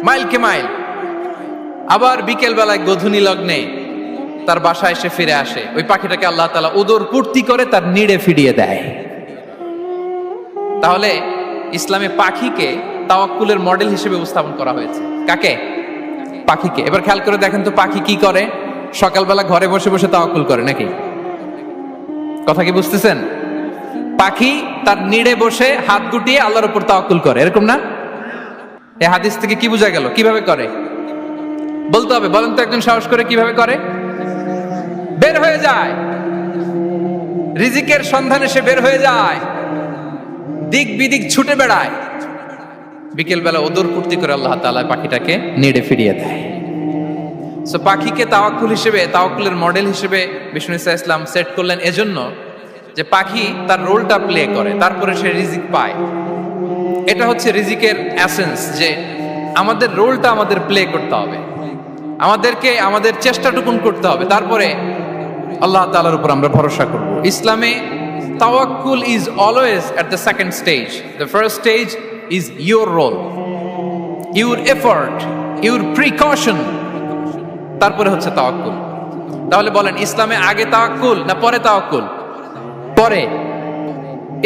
মাইলকে মাইল। আবার বিকেল বেলায় গধূলি লগ্নে তার বাসায় এসে ফিরে আসে। ওই পাখিটাকে আল্লাহ তাআলা উদর পূর্তি করে তার নিড়ে ফিরিয়ে দেয়। তাহলে ইসলামে পাখিকে তাওয়াক্কুলের মডেল হিসেবে উপস্থাপন করা হয়েছে। কাকে? পাখিকে। এবার খেয়াল করে দেখেন তো, পাখি কি করে? সকালবেলা ঘরে বসে বসে তাওয়াক্কুল করে নাকি? কথা কি বুঝতেছেন? পাখি তার নিড়ে বসে হাত গুটিয়ে আল্লাহর উপর তাওয়াক্কুল করে, এরকম না? এই হাদিস থেকে কি বোঝা গেল? কিভাবে করে বলতে হবে, বলেন তো একজন সাহস করে কিভাবে করে? বের হয়ে যায়, রিজিকের সন্ধানে সে বের হয়ে যায়, দিক বিদিক ছুটে বেড়ায়। বিকেল বেলা ওদর পূর্তি করে আল্লাহ তাআলা পাখিটাকে নিড়ে ফিরিয়ে দেয়। সো পাখিকে তাওয়াক্কুল হিসেবে, তাওয়াক্কুলের মডেল হিসেবে বিষ্ণু ইসা ইসলাম সেট করলেন এজন্য যে পাখি তার রোলটা প্লে করে, তারপরে সে রিজিক পায়। এটা হচ্ছে রিজিকের এসেন্স, যে আমাদের রোলটা আমাদের প্লে করতে হবে, আমাদেরকে আমাদের চেষ্টাটুকুন করতে হবে, তারপরে আল্লাহ তাআলার উপর আমরা ভরসা করব। ইসলামে তাওয়াক্কুল is always at the second stage. The first stage is your role, your effort, your precaution, তারপরে হচ্ছে তাওয়াক্কুল। তাহলে বলেন, ইসলামে আগে তাওয়াক্কুল না পরে তাওয়াক্কুল? পরে।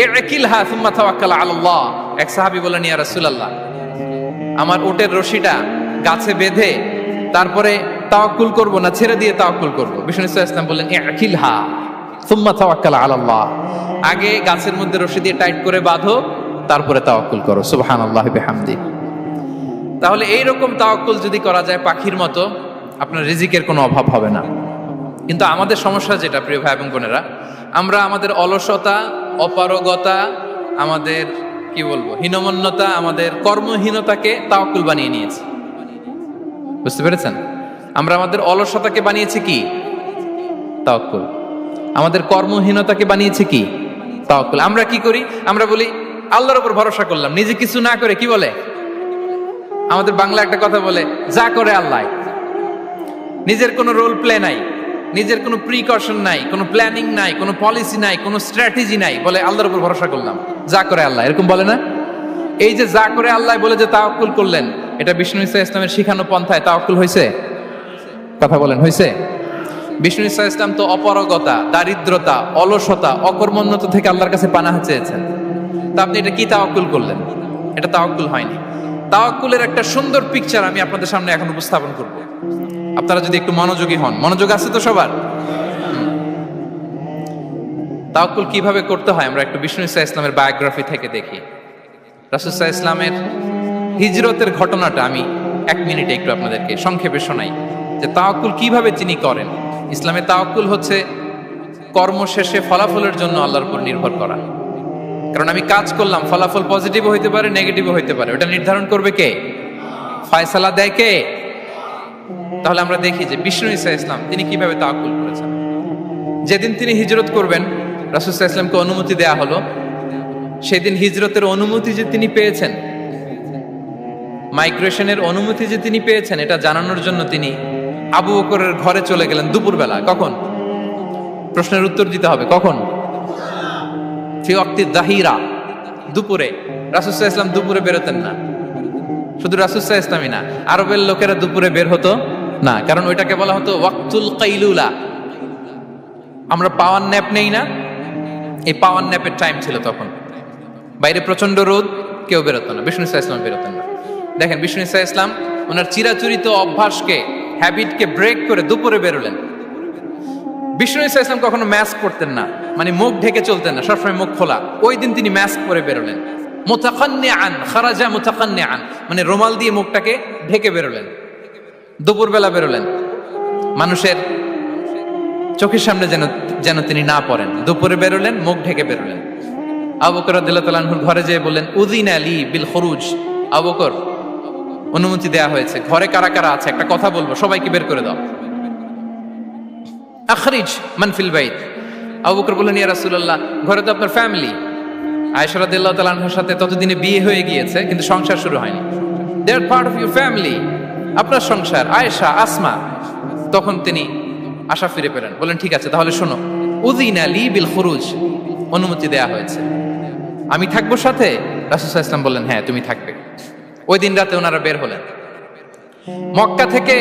ইকিলহা সুম্মা তাওয়াক্কাল আলাল্লাহ। এক সাহাবী বলেন, ইয়া রাসূলুল্লাহ, আমার উটের রশিটা গাছে বেঁধে তারপরে তাওয়াক্কুল করব না ছেড়ে দিয়ে তাওয়াক্কুল করব? বিষ্ণু ইসলাম বললেন ইকিলহা সুম্মা তাওয়াক্কাল আলাল্লাহ, আগে গাছের মধ্যে রশি দিয়ে টাইট করে বাঁধো, তারপরে তাওয়াক্কুল করো। সুবহানাল্লাহি বিহামদি। তাহলে এইরকম তাওয়াক্কুল যদি করা যায় পাখির মতো, আপনার রিজিকের কোনো অভাব হবে না। কিন্তু আমাদের সমস্যা যেটা, প্রিয় ভাই এবং বোনেরা, আমরা আমাদের অলসতা, অপারগতা, আমাদের কি বলবো হীনমন্যতা, আমাদের কর্মহীনতাকে তাওয়াক্কুল বানিয়ে নিয়েছি। বুঝতে পেরেছেন? আমরা আমাদের অলসতাকে বানিয়েছি কি? তাওয়াক্কুল। আমাদের কর্মহীনতাকে বানিয়েছি কি? তাওয়াক্কুল। আমরা কি করি? আমরা বলি আল্লাহর উপর ভরসা করলাম, নিজে কিছু না করে। কি বলে আমাদের বাংলা একটা কথা বলে, যা করে আল্লাহ। নিজের কোনো রোল প্লে নাই, নিজের কোনো প্রিকশন নাই, কোনো প্ল্যানিং নাই, কোনো পলিসি নাই, কোনো স্ট্র্যাটেজি নাই, বলে আল্লাহর উপর ভরসা করলাম, যা করে আল্লাহ। এরকম বলে না? এই যে যা করে আল্লাহ বলে যে তাওয়াক্কুল করলেন, এটা বিষ্ণু ঈসা ইসলামের শিখানো পন্থায় তাওয়াক্কুল হয়েছে? কথা বলেন, হয়েছে? বিষ্ণু ঈসা ইসলাম তো অপারগতা, দারিদ্রতা, অলসতা, অকর্মণ্যতা থেকে আল্লাহর কাছে পানাহ চেয়েছেন। তা আপনি এটা কি তাওয়াক্কুল করলেন? এটা তাওয়াক্কুল হয়নি। তাওয়াক্কুলের একটা সুন্দর পিকচার আমি আপনাদের সামনে এখন উপস্থাপন করব, আপনারা যদি একটু মনোযোগী হন। মনোযোগ আছে তো সবার? তাওয়াক্কুল কিভাবে করতে হয় আমরা একটু বিষ্ণু ঈসা ইসলামের বায়োগ্রাফি থেকে দেখি। রাসূল সাল্লাল্লাহু আলাইহি ইসলামের হিজরতের ঘটনাটা আমি 1 মিনিটে একটু আপনাদেরকে সংক্ষেপে শোনাই, যে তাওয়াক্কুল কিভাবে তিনি করেন। ইসলামে তাওয়াক্কুল হচ্ছে কর্ম শেষে ফলাফলের জন্য আল্লাহর উপর নির্ভর করা। কারণ আমি কাজ করলাম, ফলাফল পজিটিভও হইতে পারে, নেগেটিভও হইতে পারে, ওটা নির্ধারণ করবে কে? ফয়সালা দেয় কে? তাহলে আমরা দেখি যে বিষ্ণু ঈসা ইসলাম তিনি কিভাবে তাওয়াক্কুল করেছেন। যেদিন তিনি হিজরত করবেন, রাসূল সাল্লাল্লাহু আলাইহি ওয়াসাল্লামকে অনুমতি দেয়া হলো, সেদিন হিজরতের অনুমতি যে তিনি পেয়েছেন, মাইগ্রেশনের অনুমতি যে তিনি পেয়েছেন, এটা জানানোর জন্য তিনি আবু বকরের ঘরে চলে গেলেন দুপুরবেলা। কখন? প্রশ্নের উত্তর দিতে হবে, কখন? ফি ওয়াক্তি যাহিরা, দুপুরে। রাসূল সাল্লাল্লাহু আলাইহি ওয়াসাল্লাম দুপুরে বেরোতেন না। শুধু রাসূল সাল্লাল্লাহু আলাইহি ওয়াসাল্লামই না, আরবের লোকেরা দুপুরে বের হতো না, কারণ ওইটাকে বলা হতো ওয়াক্তুল কাইলুলা। আমরা পাওয়ার ন্যাপ নেই না, এই পাওয়ার ন্যাপের টাইম ছিল তখন। বাইরে প্রচন্ড রোদ, কেউ বেরোতো না, বিষ্ণু ঈসা ইসলাম বেরোতেন না। দেখেন বিষ্ণু ঈসা ইসলাম ওনার চিরাচরিত অভ্যাসকে, হ্যাবিটকে ব্রেক করে দুপুরে বেরোলেন। বিষ্ণু ঈসা ইসলাম কখনো মাস্ক পরতেন না, মানে মুখ ঢেকে চলতেন না, সবসময় মুখ খোলা। ওই দিন তিনি মাস্ক পরে বেরোলেন। মুতাকান্নিআন, খারাজা মুতাকান্নিআন, মানে রুমাল দিয়ে মুখটাকে ঢেকে বেরোলেন। দুপুরবেলা বেরোলেন, মানুষের চোখের সামনে যেন তিনি না পড়েন। দুপুরে বেরোলেন, মুখ ঢেকে বেরোলেন। আবু বকর রাদিয়াল্লাহু তাআলা আনহুর ঘরে যেয়ে বললেন, উযিনা লি বিল খুরুজ। আবু বকর, অনুমতি দেয়া হয়েছে, ঘরে কারা কারা আছে একটা কথা বলবো, সবাইকে বের করে দাও। আখরিজ মান ফিল বাইত। আবু বকর বললেন, ইয়া রাসূলুল্লাহ, ঘরে তো আপনার ফ্যামিলি। আয়েশা রাদিয়াল্লাহু তাআলা আনহার সাথে ততদিনে বিয়ে হয়ে গিয়েছে, কিন্তু সংসার শুরু হয়নি। দে আর পার্ট অফ ইউর ফ্যামিলি, আপনার সংসার, আয়েশা, আসমা। তখন তিনি আশা ফিরে পেলেন, বলেন ঠিক আছে তাহলে শোনো, উযিনা লি বিল খুরুজ, অনুমতি দেয়া হয়েছে, আমি থাকবো সাথে? রাসূল সাল্লাল্লাহু আলাইহি ওয়াসাল্লাম বললেন, হ্যাঁ তুমি থাকবে। ওই দিন রাতে ওনারা বের হলেন। মক্কা থেকে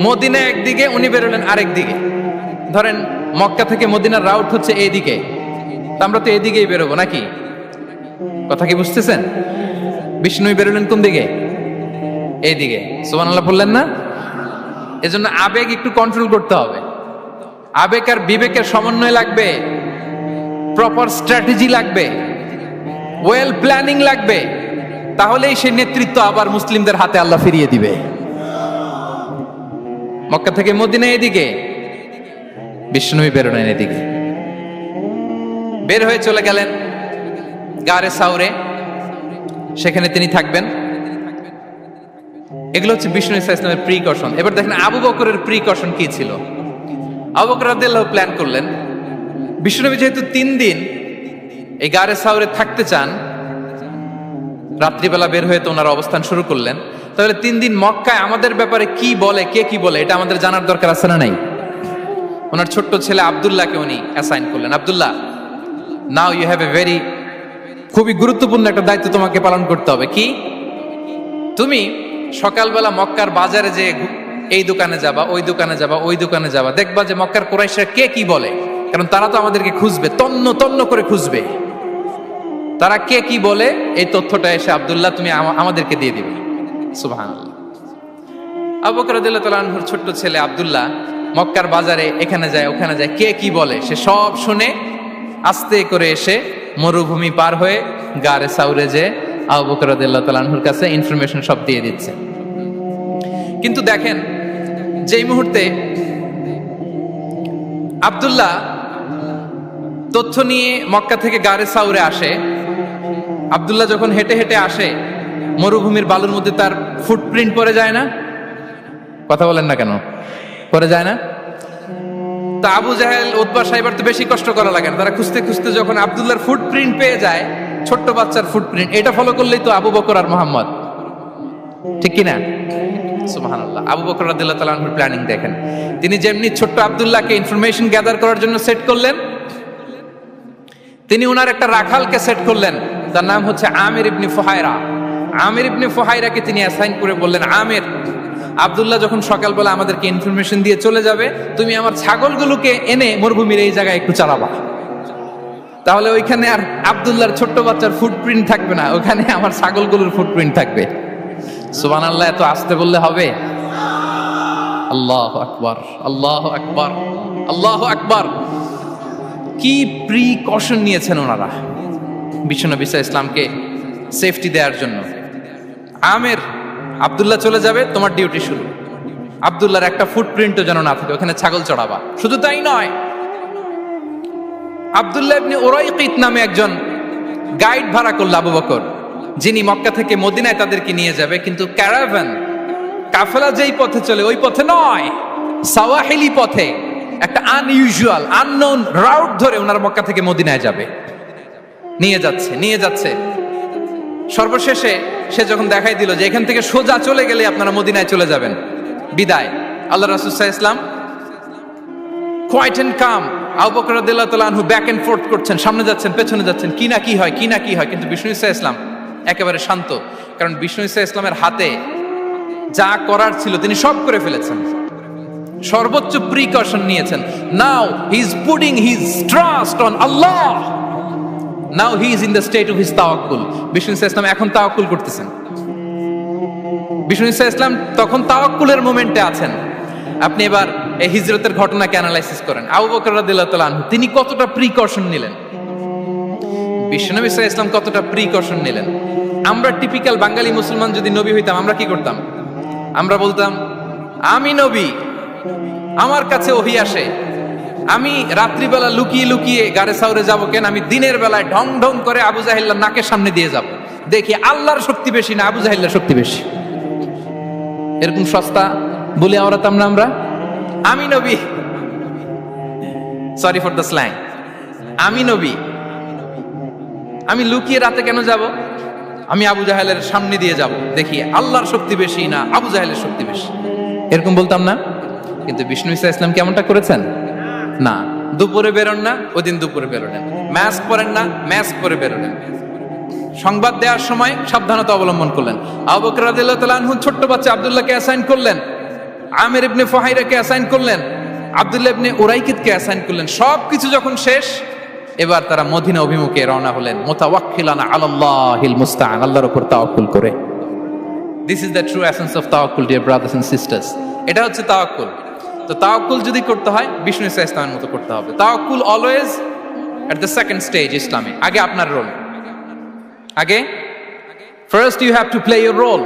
মদিনা একদিকে, উনি বেরোলেন আরেক দিকে। ধরেন মক্কা থেকে মদিনার রাউট হচ্ছে এইদিকে, তা আমরা তো এদিকেই বেরোবো নাকি? কথা কি বুঝতেছেন? বিষ্ণু বেরোলেন কোন দিকে? এইদিকে। সুবহানাল্লাহ বললেন না? এজন্য আবেগ একটু কন্ট্রোল করতে হবে। আবেগ আর বিবেকের সমন্বয় লাগবে, প্রপার স্ট্র্যাটেজি লাগবে, ওয়েল প্ল্যানিং লাগবে, তাহলেই সেই নেতৃত্ব আবার মুসলিমদের হাতে আল্লাহ ফিরিয়ে দিবে। মক্কা থেকে মদিনা এদিকে, বিষ্ণু বেরোলেন এদিকে। বের হয়ে চলে গেলেন গারে সাউরে, সেখানে তিনি থাকবেন। এগুলো হচ্ছে বিষ্ণু ঈসা ইসলামের প্রিকশন। এবার দেখেন আবু বকরের প্রিকশন কি ছিল। আবু বকর রাদিয়াল্লাহু প্ল্যান করলেন, বিষ্ণুনবী যেহেতু 3 দিন এই গারে সাউরে থাকতে চান, রাত্রিবেলা বের হয়ে তো ওনারা অবস্থান শুরু করলেন, তাহলে 3 দিন মক্কায় আমাদের ব্যাপারে কি বলে, কে কি বলে, এটা আমাদের জানার দরকার আছে না নাই? ওনার ছোট্ট ছেলে আব্দুল্লাহকে উনি অ্যাসাইন করলেন। Abdullah, now you have a very, খুবই গুরুত্বপূর্ণ একটা দায়িত্ব তোমাকে পালন করতে হবে। কি? তুমি সকালবেলা মক্কার বাজারে যে এই দোকানে যাবা, ওই দোকানে যাবা, ওই দোকানে যাবা, দেখবা যে মক্কার কুরাইশরা কে কি বলে, কারণ তারা তো আমাদেরকে খুঁজবে, তন্ন তন্ন করে খুঁজবে। তারা কে কি বলে এই তথ্যটা এসে আব্দুল্লাহ তুমি আমাদেরকে দিয়ে দিবে। সুবহানাল্লাহ। আবু বকর রাদিয়াল্লাহু তাআলা আনহুর ছোট্ট ছেলে আব্দুল্লাহ মক্কার বাজারে এখানে যায় ওখানে যায়, কে কি বলে সে সব শুনে আস্তে করে এসে মরুভূমি পার হয়ে গারে সাউরে যে আবু বকর রাদিয়াল্লাহু তাআলা আনহুর কাছে ইনফরমেশন সব দিয়ে দিচ্ছে। কিন্তু দেখেন, যেই মুহূর্তে আব্দুল্লাহ তথ্য নিয়ে মক্কা থেকে গারে সাউরে আসে, আব্দুল্লাহ যখন হেঁটে হেঁটে আসে মরুভূমির বালুর মধ্যে তার ফুটপ্রিন্ট পড়ে যায় না? কথা বলেন না কেন? পড়ে যায় না? তা আবু জাহেল উতবা সাইবার তো বেশি কষ্ট করা লাগে না, তারা খুঁজতে খুঁজতে যখন আব্দুল্লাহর ফুটপ্রিন্ট পেয়ে যায়, ছোট্ট বাচ্চার ফুটপ্রিন্ট, এটা ফলো করলেই তো আবু বকর আর মোহাম্মদ, ঠিক কিনা? সুবহানাল্লাহ। আবু বকর রাদিয়াল্লাহু তাআলা আনহুর প্ল্যানিং দেখেন, তিনি যেমনি ছোট্ট আব্দুল্লাহকে ইনফরমেশন গ্যাদার করার জন্য সেট করলেন, তিনি ওনার একটা রাখালকে সেট করলেন, তার নাম হচ্ছে আমির ইবনে ফুহায়রা। আমির ইবনে ফুহায়রাকে তিনি অ্যাসাইন করে বললেন, আমির, আব্দুল্লাহ যখন সকালবেলা আমাদেরকে ইনফরমেশন দিয়ে চলে যাবে, তুমি আমার ছাগলগুলোকে এনে মরুভূমির এই জায়গায় একটু চালাবা, তাহলে ওইখানে আর আব্দুল্লাহর ছোট্ট বাচ্চার ফুটপ্রিন্ট থাকবে না, ওখানে আমার ছাগলগুলোর ফুটপ্রিন্ট থাকবে। সুবহানাল্লাহ। এত আসতে বললে হবে? আল্লাহু আকবার, আল্লাহু আকবার, আল্লাহু আকবার। কি প্রিকশন নিয়েছেন ওনারা বিশ্বনবী সাল্লাল্লাহু আলাইহি ইসলামকে সেফটি দেওয়ার জন্য। আমির, আব্দুল্লাহ চলে যাবে, তোমার ডিউটি শুরু, আব্দুল্লাহর একটা ফুটপ্রিন্টও যেন না থাকে, ওখানে ছাগল চড়াবা। শুধু তাই নয়, আব্দুল্লাহ ইবনে উরাইকিত নামে একজন গাইড ভাড়া করল আবু বকর, যিনি মক্কা থেকে মদিনায় তাদেরকে নিয়ে যাবে, কিন্তু ক্যারাভান কাফেলা যেই পথে চলে ওই পথে নয়, সাওয়াহিলি পথে, একটা আনইউজুয়াল আননোন রাউট ধরে ওনারা মক্কা থেকে মদিনায় যাবে। নিয়ে যাচ্ছে সর্বশেষে সে যখন দেখাই দিল যে এখান থেকে সোজা চলে গেলে আপনারা মদিনায় চলে যাবেন, বিদায়। আল্লাহ রাসূল সাল্লাল্লাহু আলাইহি ওয়াসাল্লাম কোয়াইট এন্ড কাম, আবু বকর রাদিয়াল্লাহু তাআলা আনহু ব্যাক এন্ড ফোর্থ করছেন, সামনে যাচ্ছেন পেছনে যাচ্ছেন, কি না কি হয়, কিন্তু বিষ্ণু সাল্লাল্লাহু আলাইহি ওয়াসাল্লাম একেবারে শান্ত, কারণ বিষ্ণু সাল্লাল্লাহু আলাইহি ওয়াসাল্লামের হাতে যা করার ছিল তিনি সব করে ফেলেছেন, সর্বোচ্চ প্রিকশন নিয়েছেন। Now he is putting his trust on Allah, now he is in the state of his তাওয়াক্কুল। বিষ্ণু সাল্লাল্লাহু আলাইহি ওয়াসাল্লাম এখন তাওয়াক্কুল করতেছেন, বিষ্ণু সাল্লাল্লাহু আলাইহি ওয়াসাল্লাম তখন তাওয়াক্কুলের মোমেন্টে আছেন। আপনি এবার এই হিজরতের ঘটনাকে অ্যানালাইসিস করেন, আবু বকর রাদিয়াল্লাহু তাআলা আনহু তিনি কতটা প্রিকশন নিলেন, বিশ্বনবী সাল্লাল্লাহু আলাইহি ওয়াসাল্লাম কতটা প্রিকশন নিলেন। আমরা টিপিক্যাল বাঙালি মুসলমান যদি নবী হইতাম, আমরা কি করতাম? আমরা বলতাম, আমি নবী, আমার কাছে ওহী আসে, আমি রাত্রিবেলা লুকিয়ে লুকিয়ে গারে সাউরে যাব কেন, আমি দিনের বেলায় ঢং ঢং করে আবু জাহেলের নাকের সামনে দিয়ে যাব, দেখি আল্লাহর শক্তি বেশি না আবু জাহেলের শক্তি বেশি। এরকম সস্তা বলে আওড়াতাম না আমরা? আমি নবী, সরি ফর দ্য স্ল্যাং, আমি নবী, আমি লুকিয়ে রাতে কেন যাব, আমি আবু জাহেলের সামনে দিয়ে যাব, দেখি আল্লাহর শক্তি বেশি না আবু জাহেলের শক্তি বেশি, এরকম বলতাম না? কিন্তু বিষ্ণু ইসা ইসলাম কেমনটা করেছেন? না, দুপুরে বেরোন না, ওই দিন দুপুরে বেরোলেন, মাস্ক পরেন না, মাস্ক পরে বেরোলেন, সংবাদ দেওয়ার সময় সাবধানতা অবলম্বন করলেন। আবু বকর রাদিয়াল্লাহু তাআলা আনহু ছোট্ট বাচ্চা আব্দুল্লাহকে অ্যাসাইন করলেন, আমির ইবনে ফুহাইরাকে অ্যাসাইন করলেন, আব্দুল্লাহ ইবনে উরাইকিতকে অ্যাসাইন করলেন। সবকিছু যখন শেষ, এবার তারা মদিনা অভিমুখে রওনা হলেন, মুতাওয়াক্কিলানা আলাল্লাহিল মুস্তাআন, আল্লাহর উপর তাওয়াক্কুল করে। This is the true essence of তাওয়াক্কুল, ডিয়ার ব্রাদার্স এন্ড সিস্টার্স। এটা হচ্ছে তাওয়াক্কুল। তো তাওয়াক্কুল যদি করতে হয় বিষ্ণু ইসা ইসলামের মতো করতে হবে। তাওয়াক্কুল always at the second stage ইসলামে। আগে আপনার রোল, আগে first you have to play your role,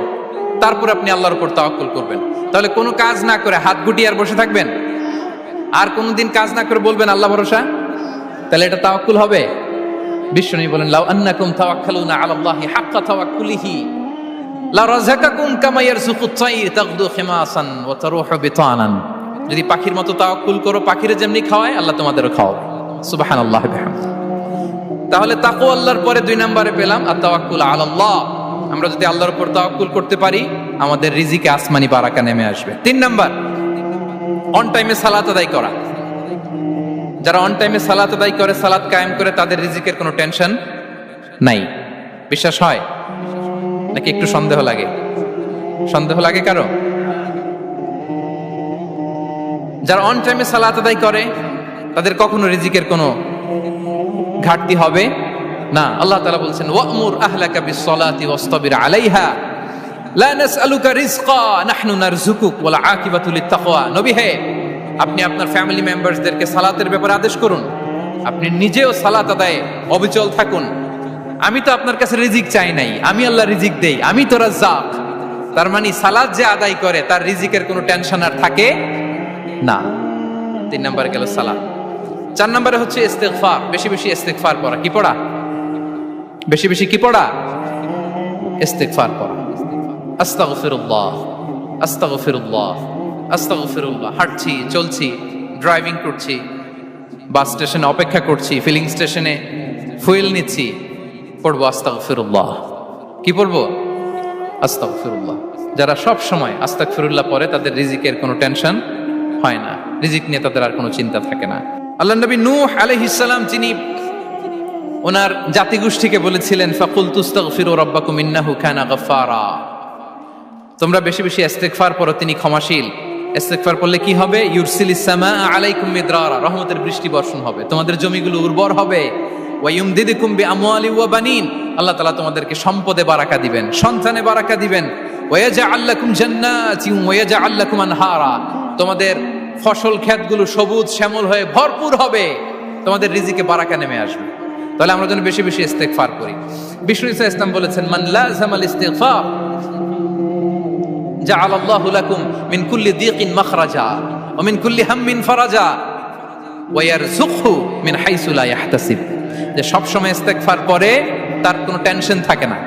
তারপর আপনি আল্লাহর উপর তাওয়াক্কুল করবেন। তাহলে কোনো কাজ না করে হাত গুটিয়ে আর বসে থাকবেন, আর কোনোদিন কাজ না করে বলবেন আল্লাহ ভরসা, তাহলে এটা তাওয়াক্কুল হবে? বিশ্বনবী বলেন, লাউ আন্নাকুম তাওয়াক্কালুনা আলাল্লাহি হাক্কা তাওয়াক্কুলিহি লা রাযাকাকুম কামা ইয়ারযুকুত তায়র তাগদু খিমাসান ওয়া তারুহু বিতানান। যদি পাখির মতো তাওয়াক্কুল করো, পাখিরে যেমনি খাওয়ায় আল্লাহ তোমাদেরও খাওয়াবে। সুবহানাল্লাহি বিহামদিহি। তাহলে তাকওয়া আল্লাহর পরে 2 নম্বরে পেলাম আত-তাওয়াক্কুল আলাল্লাহ। আমরা যদি আল্লাহর উপর তাওয়াক্কুল করতে পারি, আমাদের রিজিকে আসমানি বারাকা নেমে আসবে। 3 নাম্বার, অন টাইমে সালাত আদায় করা। যারা অন টাইমে সালাত আদায় করে, সালাত কায়েম করে, তাদের রিজিকের কোনো টেনশন নাই। বিশ্বাস হয় নাকি একটু সন্দেহ লাগে? সন্দেহ লাগে কারো? যারা অন টাইমে সালাত আদায় করে, তাদের কখনো রিজিকের কোনো ঘাটতি হবে না। আল্লাহ তাআলা বলছেন, ওয়া'মুর আহলাকা বিস-সালাতি ওয়াসতাবির আলাইহা। লা নাসআলুকা রিজকা নাহনু নারযুকুক ওয়াল আকিবাতু লিত্তাকওয়া। নবী হে, আপনি আপনার ফ্যামিলি মেম্বারসদেরকে সালাতের ব্যাপারে আদেশ করুন, আপনি নিজেও সালাত আদায়ে অবিচল থাকুন। আমি তো আপনার কাছে রিজিক চাই নাই, আমি আল্লাহ রিজিক দেই, আমি তো রাজ্জাক। তার মানে সালাত যে আদায় করে তার রিজিকের কোনো টেনশন আর থাকে না। 3 নম্বরে গেল সালাত। 4 নম্বরে হচ্ছে ইস্তিগফার, বেশি বেশি ইস্তিগফার পড়া। কি পড়া? বেশি বেশি কি পড়া? ইস্তিগফার পড়া। আস্তাগফিরুল্লাহ, আস্তাগফিরুল্লাহ, আস্তাগফিরুল্লাহ। হাঁটছি, চলছি, ড্রাইভিং করছি, বাস স্টেশনে অপেক্ষা করছি, ফিলিং স্টেশনে ফুয়েল নিচ্ছি, পড়বো আস্তাগফিরুল্লাহ। কি পড়বো? আস্তাগফিরুল্লাহ। যারা সব সময় আস্তাগফিরুল্লাহ পড়ে তাদের রিজিকের কোনো টেনশন হয় না, রিজিক নিয়ে তাদের আর কোনো চিন্তা থাকে না। আল্লাহ নবী নূহ আলাইহিস সালাম যিনি ওনার জাতিগোষ্ঠীকে বলেছিলেন ফাকুলতু আস্তাগফিরু রাব্বাকুম ইন্নাহু কানা গাফফারা, তোমরা বেশি বেশি ইস্তিগফার পড়ো, তিনি ক্ষমাশীল। ইস্তিগফার পড়লে কি হবে? ইউরসিলিস সামাআ আলাইকুম মিদরারা, রহমতের বৃষ্টি বর্ষণ হবে, তোমাদের জমিগুলো উর্বর হবে। ওয়া ইউমদিদুকুম বিআমওয়ালি ওয়া বানিন, আল্লাহ তাআলা তোমাদেরকে সম্পদে বারাকা দিবেন, সন্তানে বারাকা দিবেন। ওয়া ইয়াজআল লাকুম জান্নাতিন ওয়া ইয়াজআল লাকুম আনহারা, তোমাদের ফসল ক্ষেতগুলো সবুজ শ্যামল হয়ে ভরপুর হবে, তোমাদের রিজিকে বারাকা নেমে আসবে। তাহলে আমরা যেন বেশি বেশি ইস্তিগফার করি। বিষ্ণু ঈসা ইসলাম বলেছেন মান লাযামাল ইস্তিগফার জাআলাল্লাহু লাকুম মিন কুল্লি দীকিন মাখরাজা ওয়া মিন কুল্লি হাম্মিন ফারাজা ওয়া ইয়ারযুকহু মিন হাইসু লা ইয়াহতাসিব। যে সব সময় ইস্তিগফার পরে তার কোনো টেনশন থাকে না,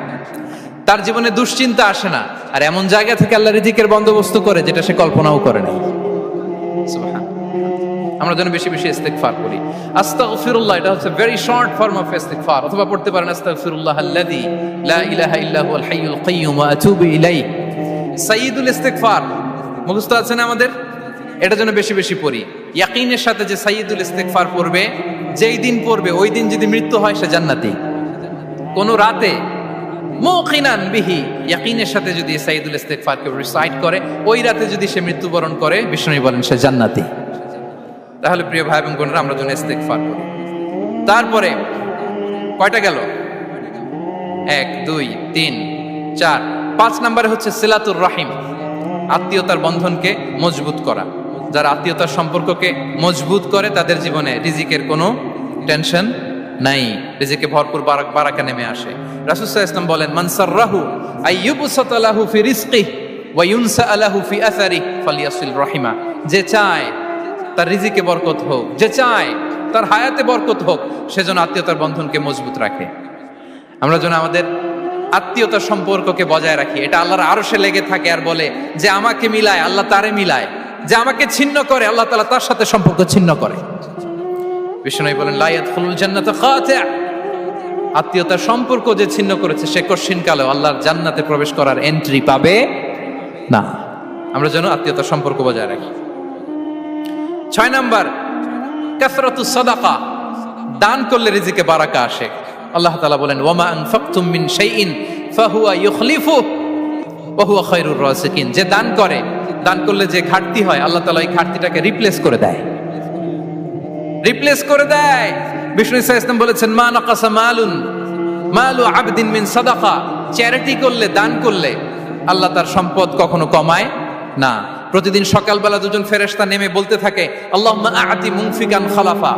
তার জীবনে দুশ্চিন্তা আসে না, আর এমন জায়গা থেকে আল্লাহ রিজিকের বন্দোবস্ত করে যেটা সে কল্পনাও করে নাই। সুবহান। আমরা যেন বেশি বেশি ইস্তিগফার করি। আস্তাগফিরুল্লাহ, এটা হচ্ছে ভেরি শর্ট ফর্ম অফ ইস্তিগফার। অথবা পড়তে পারেন আস্তাগফিরুল্লাহ আল্লাযী লা ইলাহা ইল্লা হুয়াল হাইয়ুল কাইয়্যুম ওয়া আতুবু ইলাইহি। সাইয়্যিদুল ইস্তিগফার মুখস্থ আছে না আমাদের? এটা যেন বেশি বেশি পড়ি। ইয়াকিনের সাথে যে সাইয়্যিদুল ইস্তিগফার পড়বে, যেই দিন পড়বে ওই দিন যদি মৃত্যু হয় সে জান্নাতি। কোন রাতে মুকিনান বিহি, ইয়াকিনের সাথে যদি সাইয়্যিদুল ইস্তিগফার কে রিসাইট করে, ওই রাতে যদি সে মৃত্যুবরণ করে, বিষ্ণু বলেন সে জান্নাতি। তাহলে প্রিয় ভাই এবং বোনেরা, আমরা যেন ইস্তিগফার করি। তারপরে কয়টা গেল? 1 2 3 4 5 নম্বরে হচ্ছে সিলাতুর রাহিম, আত্মীয়তার বন্ধনকে মজবুত করা। যারা আত্মীয়তার সম্পর্ককে মজবুত করে তাদের জীবনে রিজিকের কোনো টেনশন নাই, রিজিকে ভরপুর বারাকা নেমে আসে। রাসূল সাল্লাল্লাহু আলাইহি ওয়াসাল্লাম বলেন মান সাররাহু আইয়ুবসাতা লাহু ফি রিজকিহি ওয়া ইউনসা লাহু ফি আসারিহি ফালিয়াসিল রাহিমা। যে চায় তার রিজিকে বরকত হোক, যে চায় তার হায়াতে বরকত হোক, সেজন্য আত্মীয়তার বন্ধনকে মজবুত রাখে। আমরা যেন আমাদের আত্মীয়তার সম্পর্ককে বজায় রাখি। এটা আল্লাহর আরশে লেগে থাকে আর বলে যে আমাকে মিলায় আল্লাহ তারে মিলায়, যে আমাকে ছিন্ন করে আল্লাহ তাআলা তার সাথে সম্পর্ক ছিন্ন করে। বিষ্ণু বলেন লা ইয়াদখুলুল জান্নাতা খাতি', আত্মীয়তার সম্পর্ক যে ছিন্ন করেছে সে কঠিন কালেও আল্লাহর জান্নাতে প্রবেশ করার এন্ট্রি পাবে না। আমরা যেন আত্মীয়তার সম্পর্ক বজায় রাখি। 6 নাম্বার কাসরাতুস সাদাকা, দান করলে রিজিকে বারাকা আসে। আল্লাহ তাআলা বলেন ওয়ামা আনফাকতুম মিন শাইইন ফাহুয়া ইউখলিফু ওয়া হুয়া খায়রুর রাযিকিন। যে দান করে, দান করলে যে ঘাটতি হয় আল্লাহ তাআলা এই ঘাটতিটাকে রিপ্লেস করে দেয়, রিপ্লেস করে দেয়। বিষ্ণু ঈসা ইসলাম বলেছেন মা নাকাসা মালু আবদিন মিন সাদাকা, চ্যারিটি করলে, দান করলে আল্লাহ তার সম্পদ কখনো কমায় না। প্রতিদিন সকালবেলা দুজন ফেরেশতা নেমে বলতে থাকে আল্লাহুম্মা আ'তি মুনফিকান খালাফা,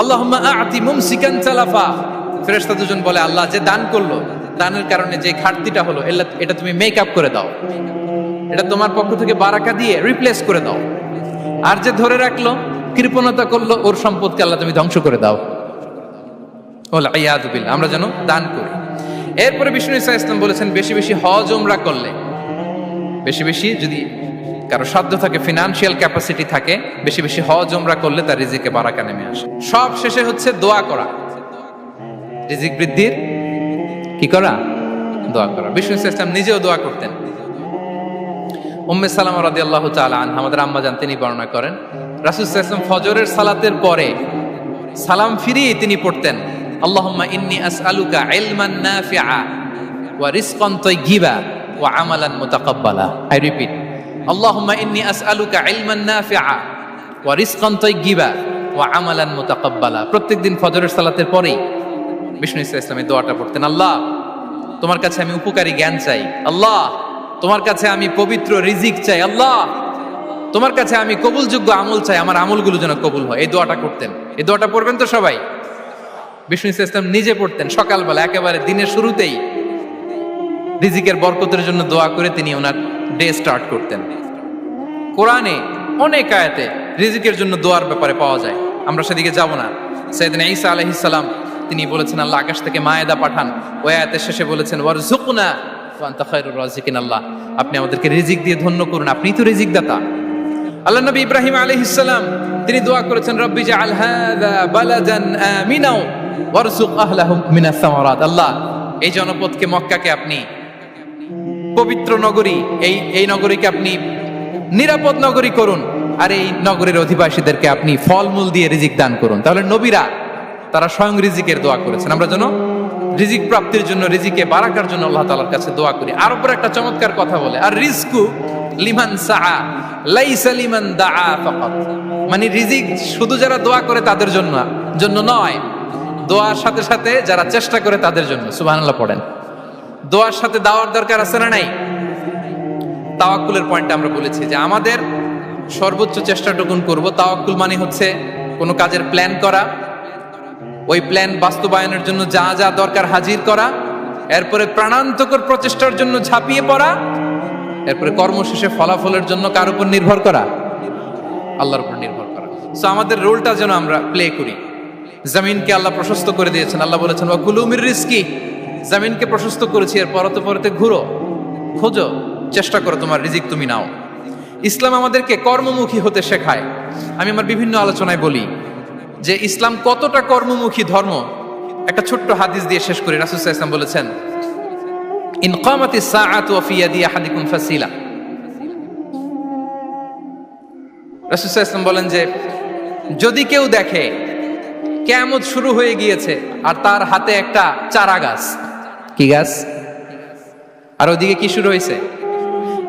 আল্লাহুম্মা আ'তি মুমসিকান তালাফা। ফেরেশতা দুজন বলে আল্লাহ, যে দান করলো, দানের কারণে যে ঘাটতিটা হলো এটা তুমি মেক আপ করে দাও, এটা তোমার পক্ষ থেকে বারাকা দিয়ে রিপ্লেস করে দাও। আর যে ধরে রাখলো, কৃপণতা করলো, ওর সম্পদকে আল্লাহ তুমি ধ্বংস করে দাও। ওয়াল ইয়াদু বিল্লাহ। আমরা যেন দান করি। এরপরে বিষ্ণু ঈসা ইসলাম বলেছেন বেশি বেশি হজ উমরা করলে, বেশি বেশি যদি কারো সাধ্য থাকে, ফিনান্সিয়াল ক্যাপাসিটি থাকে, বেশি বেশি হজ উমরা করলে তার রিজিকে বারাকা নেমে আসে। সব শেষে হচ্ছে দোয়া করা, রিজিক বৃদ্ধির কি করা? দোয়া করা। বিষ্ণু ঈসা ইসলাম নিজেও দোয়া করতেন। উম্মে সালামা রাদিয়াল্লাহু তাআলা আনহা, আমাদের আম্মা জান, তিনি বর্ণনা করেন রাসূল সাল্লাল্লাহু আলাইহি ওয়াসাল্লাম ফজরের সালাতের পরে সালাম ফিরিয়ে তিনি পড়তেন আল্লাহুম্মা ইন্নী আসআলুকা ইলমান নাফিআ ওয়া রিজকান তাইয়্যিবা ওয়া আমালান মুতাকাব্বালা। আই রিপিট, আল্লাহুম্মা ইন্নী আসআলুকা ইলমান নাফিআ ওয়া রিজকান তাইয়্যিবা ওয়া আমালান মুতাকাব্বালা। প্রত্যেকদিন ফজরের সালাতের পরেই বিষ্ণু ঈসা ইসলাম এই দোয়াটা পড়তেন। আল্লাহ, তোমার কাছে আমি উপকারী জ্ঞান চাই, আল্লাহ তোমার কাছে আমি পবিত্র রিজিক চাই আল্লাহ, তোমার কাছে আমি কবুলযোগ্য আমল চাই, আমার আমলগুলো যেন কবুল হয়। এই দোয়াটা করতেন। এই দোয়াটা পড়বেন তো সবাই। বিষ্ণু ইসলাম নিজে পড়তেন সকালবেলা, একেবারে দিনের শুরুতেই রিজিকের বরকতের জন্য দোয়া করে তিনি ওনার ডে স্টার্ট করতেন। কোরআনে অনেক আয়াতে রিজিকের জন্য দোয়ার ব্যাপারে পাওয়া যায়, আমরা সেদিকে যাব না। সাইয়েদনা ঈসা আলাইহিস সালাম তিনি বলেছেন আল্লাহ আকাশ থেকে মায়েদা পাঠান, ওই আয়াতের শেষে বলেছেন ওয়ারযুকনা ওয়া আনতা খায়রুর রাযিকিন, আল্লাহ আপনি আমাদেরকে রিজিক দিয়ে ধন্য করুন, আপনিই তো রিজিক দাতা। আল্লাহ নবী ইব্রাহিম আলাইহিস সালাম তিনি দোয়া করেছেন রব্বি জাআল হাযা বালাদান আমিনা ওয়ারযুক আহলাহু মিনাস সামারাত, আল্লাহ এই জনপদকে মক্কাকে আপনি পবিত্র নগরী, এই নগরীকে আপনি নিরাপদ নগরী করুন, আর এই নগরীর অধিবাসীদেরকে আপনি ফলমূল দিয়ে রিজিক দান করুন। তাহলে নবীরা তারা স্বয়ং রিজিকের দোয়া করেছেন। আমরা যেন রিজিক প্রাপ্তির জন্য, রিজিকে বারাকার জন্য আল্লাহ তাআলার কাছে দোয়া করি। আর উপর একটা চমৎকার কথা বলে, আর রিজকু লিমান সাআ লাইসা লিমান দাআ ফাকাত, মানে রিজিক শুধু যারা দোয়া করে তাদের জন্য নয়, দোয়ার সাথে সাথে যারা চেষ্টা করে তাদের জন্য। সুবহানাল্লাহ পড়েন। দোয়ার সাথে দাওয়ার দরকার আছে না নাই? তাওয়াক্কুলের পয়েন্টে আমরা বলেছি যে আমাদের সর্বোচ্চ চেষ্টাটুকুন করব। তাওয়াক্কুল মানে হচ্ছে কোনো কাজের প্ল্যান করা, ওই প্ল্যান বাস্তবায়নের জন্য যা যা দরকার হাজির করা, এরপরে প্রাণান্তকর প্রচেষ্টার জন্য ঝাঁপিয়ে পড়া, এরপরে কর্মশেষে ফলাফলের জন্য কার উপর নির্ভর করা? আল্লাহর উপর নির্ভর করা। সো আমাদের রোলটা যেন আমরা প্লে করি। জমিনকে আল্লাহ প্রশস্ত করে দিয়েছেন, আল্লাহ বলেছেন ওয়া কুলু মির রিজকি, জমিনকে প্রশস্ত করেছি, এর পরতে পরতে ঘুরো, খোঁজো, চেষ্টা করো তোমার রিজিক তুমি নাও। ইসলাম আমাদেরকে কর্মমুখী হতে শেখায়। আমি আমার বিভিন্ন আলোচনায় বলি যে ইসলাম কতটা কর্মমুখী ধর্ম। একটা ছোট্ট হাদিস দিয়ে শেষ করি। রাসূল সাল্লাল্লাহু আলাইহি ওয়াসাল্লাম বলেছেন ইন কামাতিস সাআতু ওয়া ফি ইয়াদি আহাদিকুম ফাসিলা। রাসূল সাল্লাল্লাহু আলাইহি ওয়াসাল্লাম বলেন যে যদি কেউ দেখে কিয়ামত শুরু হয়ে গিয়েছে আর তার হাতে একটা চারা গাছ, কি গাছ? আর ওদিকে কি শুরু হয়েছে?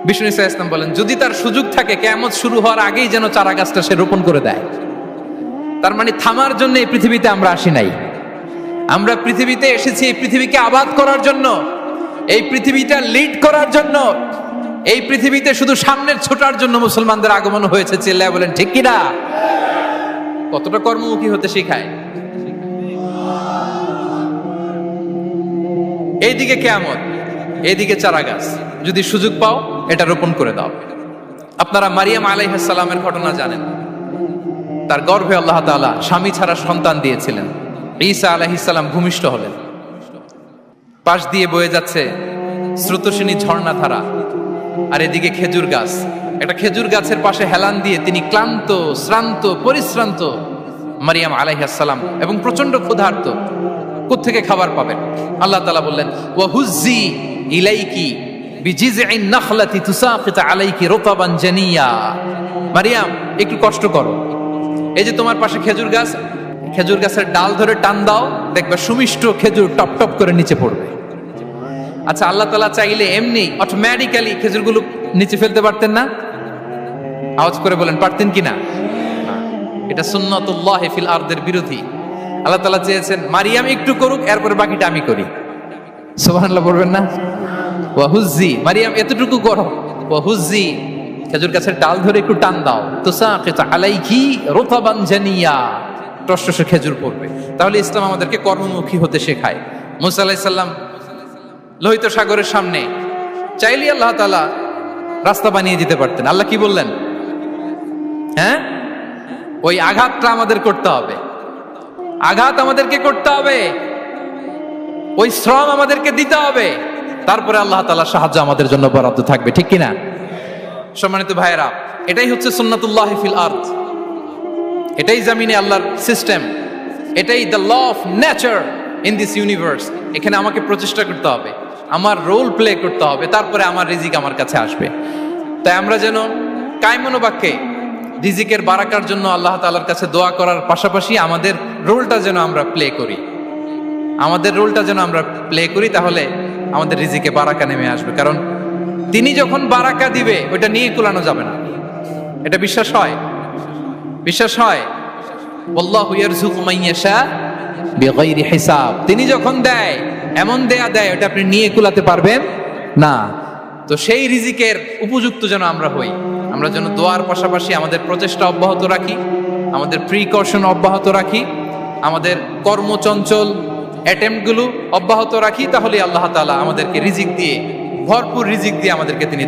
বিষ্ণু ইসলাম বলেন যদি তার সুযোগ থাকে কিয়ামত শুরু হওয়ার আগেই যেন চারা গাছটা সে রোপণ করে দেয়। তার মানে থামার জন্য এই পৃথিবীতে আমরা আসি নাই। আমরা পৃথিবীতে এসেছি এই পৃথিবীকে আবাদ করার জন্য, এই পৃথিবীটা লিড করার জন্য। এই পৃথিবীতে শুধু সামনের ছোটার জন্য মুসলমানদের আগমন হয়েছে। চিল্লায় বলেন ঠিক কিনা? কতটা কর্মমুখী হতে শেখায়। এইদিকে কিয়ামত, এইদিকে চারা গাছ, যদি সুযোগ পাও এটা রোপণ করে দাও। আপনারা মারিয়াম আলাইহিস সালামের ঘটনা জানেন। তার গর্ভে আল্লাহ তাআলা স্বামী ছাড়া সন্তান দিয়েছিলেন। ঈসা আলাইহিস সালাম ভূমিষ্ঠ হলেন। পাশ দিয়ে বয়ে যাচ্ছে স্রোতস্বিনী ঝর্ণাধারা, আর এদিকে খেজুর গাছ। একটা খেজুর গাছের পাশে হেলান দিয়ে তিনি ক্লান্ত, শ্রান্ত, পরিশ্রান্ত মারিয়াম আলাইহিস সালাম, এবং প্রচন্ড ক্ষুধার্ত। কোত্থেকে খাবার পাবেন? আল্লাহ তাআলা বললেন ওয়া হুজ্জি ইলাইকি বিজিযইন নাখলাতি তুসাকিত আলাইকি রুতাবান জানিয়া। মারিয়াম একটু কষ্ট করো, এই যে তোমার পাশে খেজুর গাছ, খেজুর গাছের ডাল ধরে টান দাও, দেখবে সুমিষ্ট খেজুর টপ টপ করে নিচে পড়বে। আচ্ছা, আল্লাহ তাআলা চাইলে এমনি অটোমেটিক্যালি খেজুরগুলো নিচে ফেলতে পারতেন না? আওয়াজ করে বলেন পারতেন কিনা? এটা সুন্নাতুল্লাহি ফিল আরদের বিরোধী। আল্লাহ তাআলা চেয়েছেন মারিয়াম একটু করুক, এরপরে বাকিটা আমি করি। সুবহানাল্লাহ বলবেন না? ওয়া হুজ্জি, মারিয়াম এতটুকু করো, ওয়া হুজ্জি খেজুর গাছের ডাল ধরে একটু টান দাও, তুসাকিত আলাইকি রুতাবান জানিয়া, টসটসে খেজুর পড়বে। তাহলে ইসলাম আমাদেরকে কর্মমুখী হতে শেখায়। মুসা আলাইহিস সালাম লোহিত সাগরের সামনে চাইলে আল্লাহ তাআলা রাস্তা বানিয়ে দিতে পারতেন। আল্লাহ কি বললেন? হ্যাঁ, ওই আঘাতটা আমাদের করতে হবে, আঘাত আমাদেরকে করতে হবে, ওই শ্রম আমাদেরকে দিতে হবে, তারপরে আল্লাহ তাআলার সাহায্য আমাদের জন্য বরাদ্দ থাকবে। ঠিক কিনা? সম্মানিত ভাইয়েরা, এটাই হচ্ছে সুন্নাতুল্লাহি ফিল আরদ। এটাই জমিনে আল্লাহর সিস্টেম, এটাই the law of nature in this universe. এখানে আমাকে প্রচেষ্টা করতে হবে, আমার রোল প্লে করতে হবে, তারপরে আমার রিজিক আমার কাছে আসবে। তাই আমরা যেন কায়মনোবাক্যে রিজিকের বারাকার জন্য আল্লাহ তাআলার কাছে দোয়া করার পাশাপাশি আমাদের রোলটা যেন আমরা প্লে করি, আমাদের রোলটা যেন আমরা প্লে করি, তাহলে আমাদের রিজিকে বারাকা নেমে আসবে। কারণ তিনি যখন বারাকা দিবে ওইটা নিয়ে কুলানো যাবে না। এটা বিশ্বাস হয়? বিশ্বাস হয়? আল্লাহু ইয়ারযুকু মান ইয়াশা বিগাইরি হিসাব। তিনি যখন দেয় এমন দেয়া দেয় ওটা আপনি নিয়ে কুলাতে পারবেন না। তো সেই রিজিকের উপযুক্ত যেন আমরা হই, আমরা যেন দোয়ার পাশাপাশি আমাদের প্রচেষ্টা অব্যাহত রাখি, আমাদের প্রিকশন অব্যাহত রাখি, আমাদের কর্মচঞ্চল অ্যাটেম্পটগুলো অব্যাহত রাখি, তাহলে আল্লাহ তাআলা আমাদেরকে রিজিক দিয়ে, ভরপুর রিজিক দিয়ে আমাদেরকে তিনি